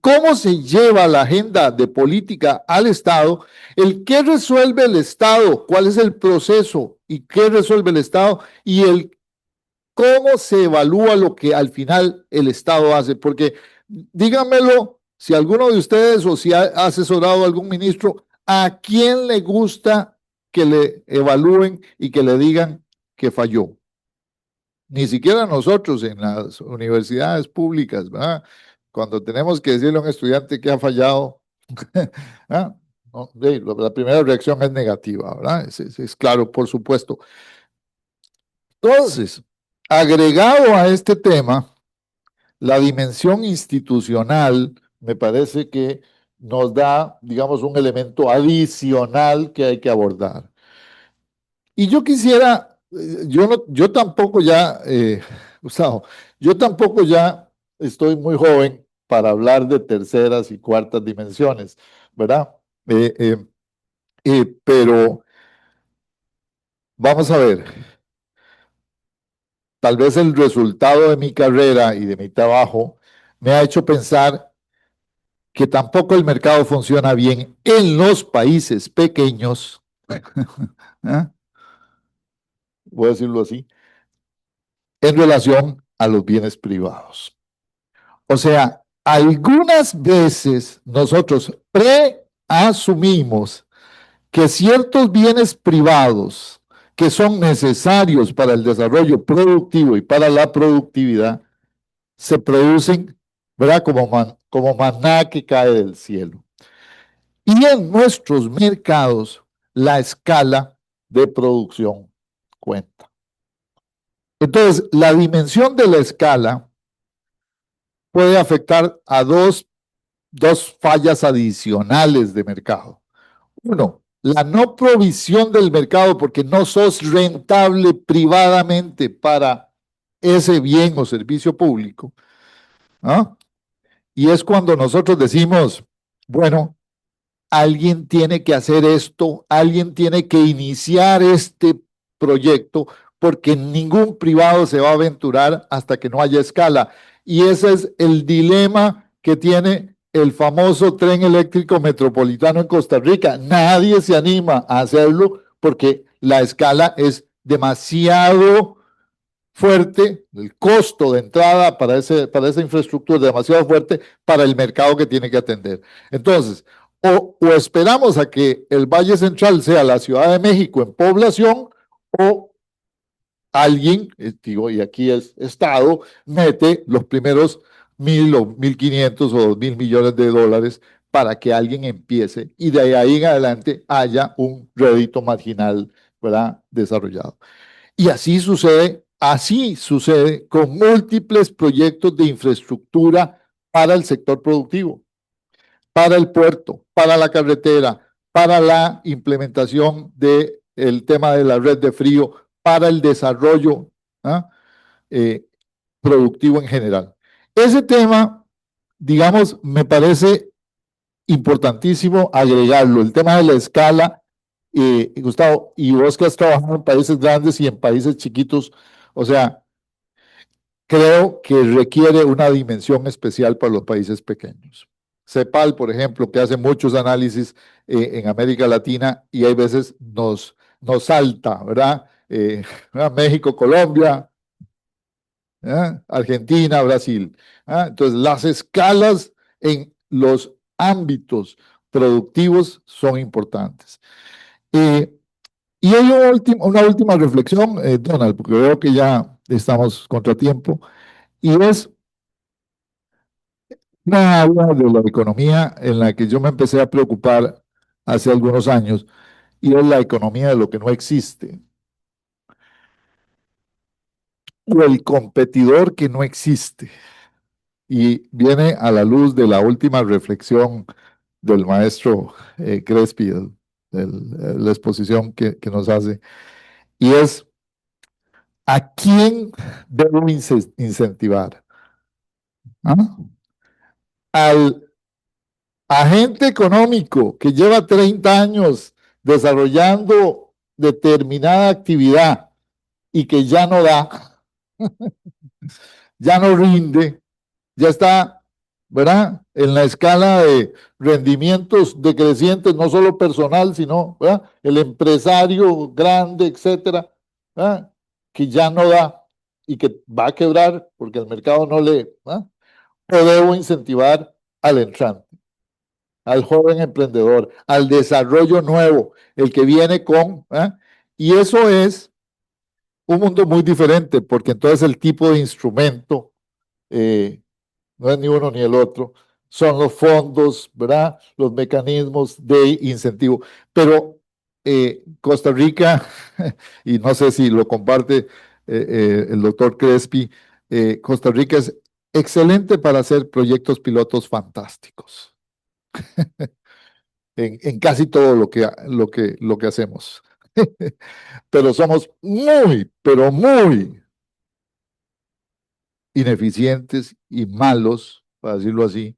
cómo se lleva la agenda de política al Estado, el qué resuelve el Estado, cuál es el proceso y qué resuelve el Estado, y el cómo se evalúa lo que al final el Estado hace. Porque díganmelo, si alguno de ustedes o si ha asesorado a algún ministro, ¿a quién le gusta que le evalúen y que le digan que falló? Ni siquiera nosotros en las universidades públicas, ¿verdad? Cuando tenemos que decirle a un estudiante que ha fallado, ¿ah? No, la primera reacción es negativa, ¿verdad? Es claro, por supuesto. Entonces, agregado a este tema, la dimensión institucional me parece que nos da, digamos, un elemento adicional que hay que abordar. Y yo quisiera, yo tampoco ya, Gustavo, yo tampoco ya estoy muy joven para hablar de terceras y cuartas dimensiones, ¿verdad? Pero vamos a ver, tal vez el resultado de mi carrera y de mi trabajo me ha hecho pensar que tampoco el mercado funciona bien en los países pequeños, ¿eh? Voy a decirlo así, en relación a los bienes privados. O sea, algunas veces nosotros preasumimos que ciertos bienes privados que son necesarios para el desarrollo productivo y para la productividad se producen, ¿verdad? Como maná que cae del cielo. Y en nuestros mercados, la escala de producción cuenta. Entonces, la dimensión de la escala puede afectar a dos fallas adicionales de mercado. Uno, la no provisión del mercado porque no sos rentable privadamente para ese bien o servicio público, ¿no? Y es cuando nosotros decimos, bueno, alguien tiene que hacer esto, alguien tiene que iniciar este proyecto, porque ningún privado se va a aventurar hasta que no haya escala. Y ese es el dilema que tiene el famoso tren eléctrico metropolitano en Costa Rica. Nadie se anima a hacerlo porque la escala es demasiado fuerte, el costo de entrada para esa infraestructura es demasiado fuerte para el mercado que tiene que atender. Entonces, o esperamos a que el Valle Central sea la Ciudad de México en población, o alguien, digo, y aquí es Estado, mete los primeros 1.000 o 1.500 o 2.000 millones de dólares para que alguien empiece y de ahí en adelante haya un rédito marginal, ¿verdad?, desarrollado. Y así sucede con múltiples proyectos de infraestructura para el sector productivo, para el puerto, para la carretera, para la implementación del tema de la red de frío, para el desarrollo ¿ah? eh, productivo en general. Ese tema, digamos, me parece importantísimo agregarlo, el tema de la escala, Gustavo, y vos que has trabajado en países grandes y en países chiquitos, o sea, creo que requiere una dimensión especial para los países pequeños. CEPAL, por ejemplo, que hace muchos análisis en América Latina y hay veces nos salta, ¿verdad? México, Colombia, Argentina, Brasil. Entonces, las escalas en los ámbitos productivos son importantes. Y hay una última reflexión, Donald, porque veo que ya estamos contratiempo, y es una área de la economía en la que yo me empecé a preocupar hace algunos años, y es la economía de lo que no existe, o el competidor que no existe. Y viene a la luz de la última reflexión del maestro Crespi, la exposición que nos hace, y es ¿a quién debo incentivar? ¿Ah? Al agente económico que lleva 30 años desarrollando determinada actividad y que ya no da, ya no rinde, ya está, ¿verdad?, en la escala de rendimientos decrecientes, no solo personal, sino, ¿verdad?, el empresario grande, etcétera, ¿verdad?, que ya no da y que va a quebrar porque el mercado no le, ¿verdad?, o debo incentivar al entrante, al joven emprendedor, al desarrollo nuevo, el que viene con, y eso es un mundo muy diferente, porque entonces el tipo de instrumento no es ni uno ni el otro, son los fondos, ¿verdad?, los mecanismos de incentivo. Pero Costa Rica, y no sé si lo comparte el doctor Crespi, Costa Rica es excelente para hacer proyectos pilotos fantásticos en casi todo lo que hacemos. Pero somos muy, pero muy ineficientes y malos, para decirlo así,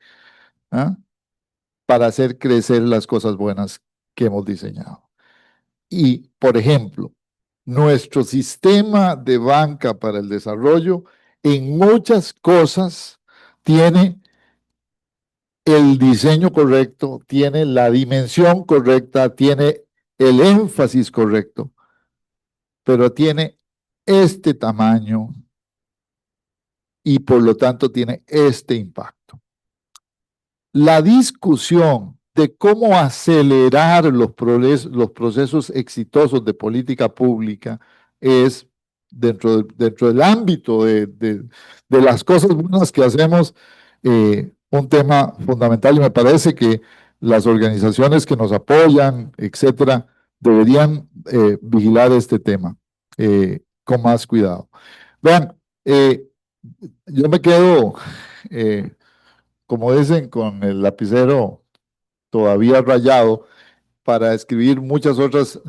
¿ah?, para hacer crecer las cosas buenas que hemos diseñado. Y, por ejemplo, nuestro sistema de banca para el desarrollo en muchas cosas tiene el diseño correcto, tiene la dimensión correcta, tiene el énfasis correcto, pero tiene este tamaño y por lo tanto tiene este impacto. La discusión de cómo acelerar los procesos exitosos de política pública es dentro del ámbito de las cosas buenas que hacemos, un tema fundamental, y me parece que las organizaciones que nos apoyan, etcétera, deberían vigilar este tema con más cuidado. Vean, yo me quedo, como dicen, con el lapicero todavía rayado para escribir muchas otras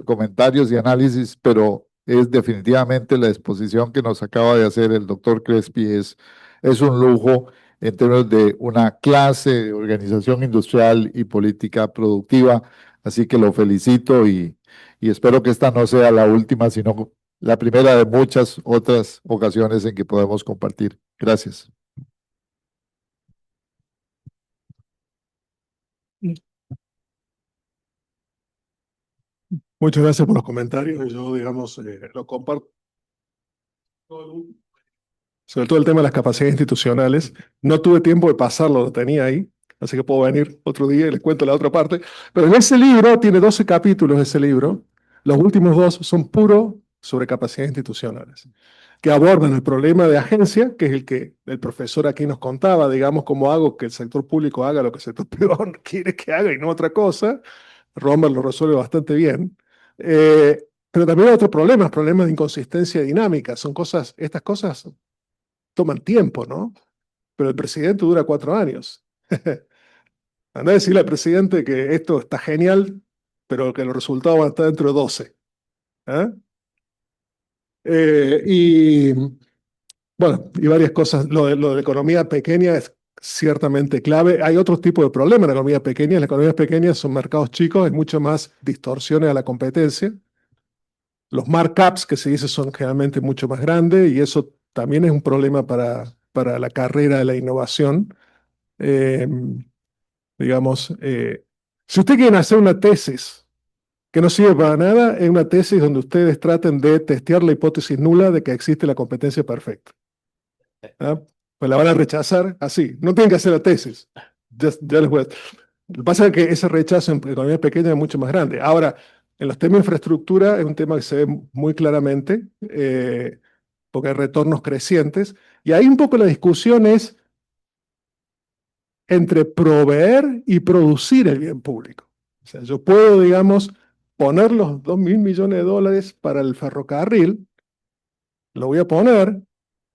comentarios y análisis, pero es definitivamente la exposición que nos acaba de hacer el doctor Crespi, es un lujo en términos de una clase de organización industrial y política productiva, así que lo felicito y espero que esta no sea la última, sino la primera de muchas otras ocasiones en que podemos compartir. Gracias. Muchas gracias por los comentarios. Yo, digamos, lo comparto. Sobre todo el tema de las capacidades institucionales. No tuve tiempo de pasarlo, lo tenía ahí, así que puedo venir otro día y les cuento la otra parte. Pero en ese libro, tiene 12 capítulos ese libro. Los últimos 2 son puro sobre capacidades institucionales, que abordan el problema de agencia, que es el que el profesor aquí nos contaba, digamos, cómo hago que el sector público haga lo que el sector privado quiere que haga y no otra cosa. Romer lo resuelve bastante bien. Pero también hay otros problemas de inconsistencia dinámica. Son cosas, estas cosas toman tiempo, ¿no? Pero el presidente dura 4 años. Anda a decirle al presidente que esto está genial, pero que los resultados van a estar dentro de 12. ¿Eh? Y bueno, y varias cosas. Lo de la economía pequeña es ciertamente clave. Hay otros tipos de problemas en la economía pequeña. Las economías pequeñas son mercados chicos, hay mucho más distorsiones a la competencia. Los markups que se dice son generalmente mucho más grandes y eso también es un problema para la carrera de la innovación. Eh, digamos, si ustedes quieren hacer una tesis que no sirve para nada, es una tesis donde ustedes traten de testear la hipótesis nula de que existe la competencia perfecta. ¿Ah? Pues la van a rechazar así. No tienen que hacer la tesis. Ya les voy a... Lo que pasa es que ese rechazo en economías pequeñas es mucho más grande. Ahora, en los temas de infraestructura es un tema que se ve muy claramente, porque hay retornos crecientes. Y ahí un poco la discusión es entre proveer y producir el bien público. O sea, yo puedo, digamos, poner los 2.000 millones de dólares para el ferrocarril, lo voy a poner,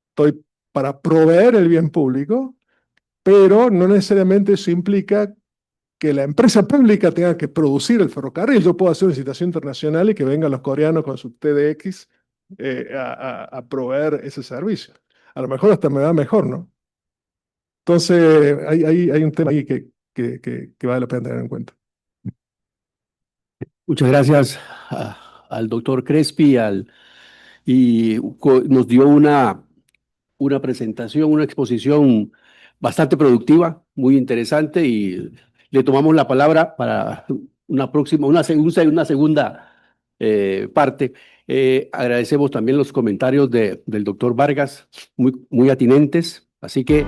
estoy para proveer el bien público, pero no necesariamente eso implica que la empresa pública tenga que producir el ferrocarril. Yo puedo hacer una licitación internacional y que vengan los coreanos con su TDX a proveer ese servicio. A lo mejor hasta me va mejor, ¿no? Entonces, hay un tema ahí que vale la pena tener en cuenta. Muchas gracias al doctor Crespi nos dio una presentación, una exposición bastante productiva, muy interesante y le tomamos la palabra para una próxima, una segunda parte. Agradecemos también los comentarios del doctor Vargas, muy atinentes. Así que...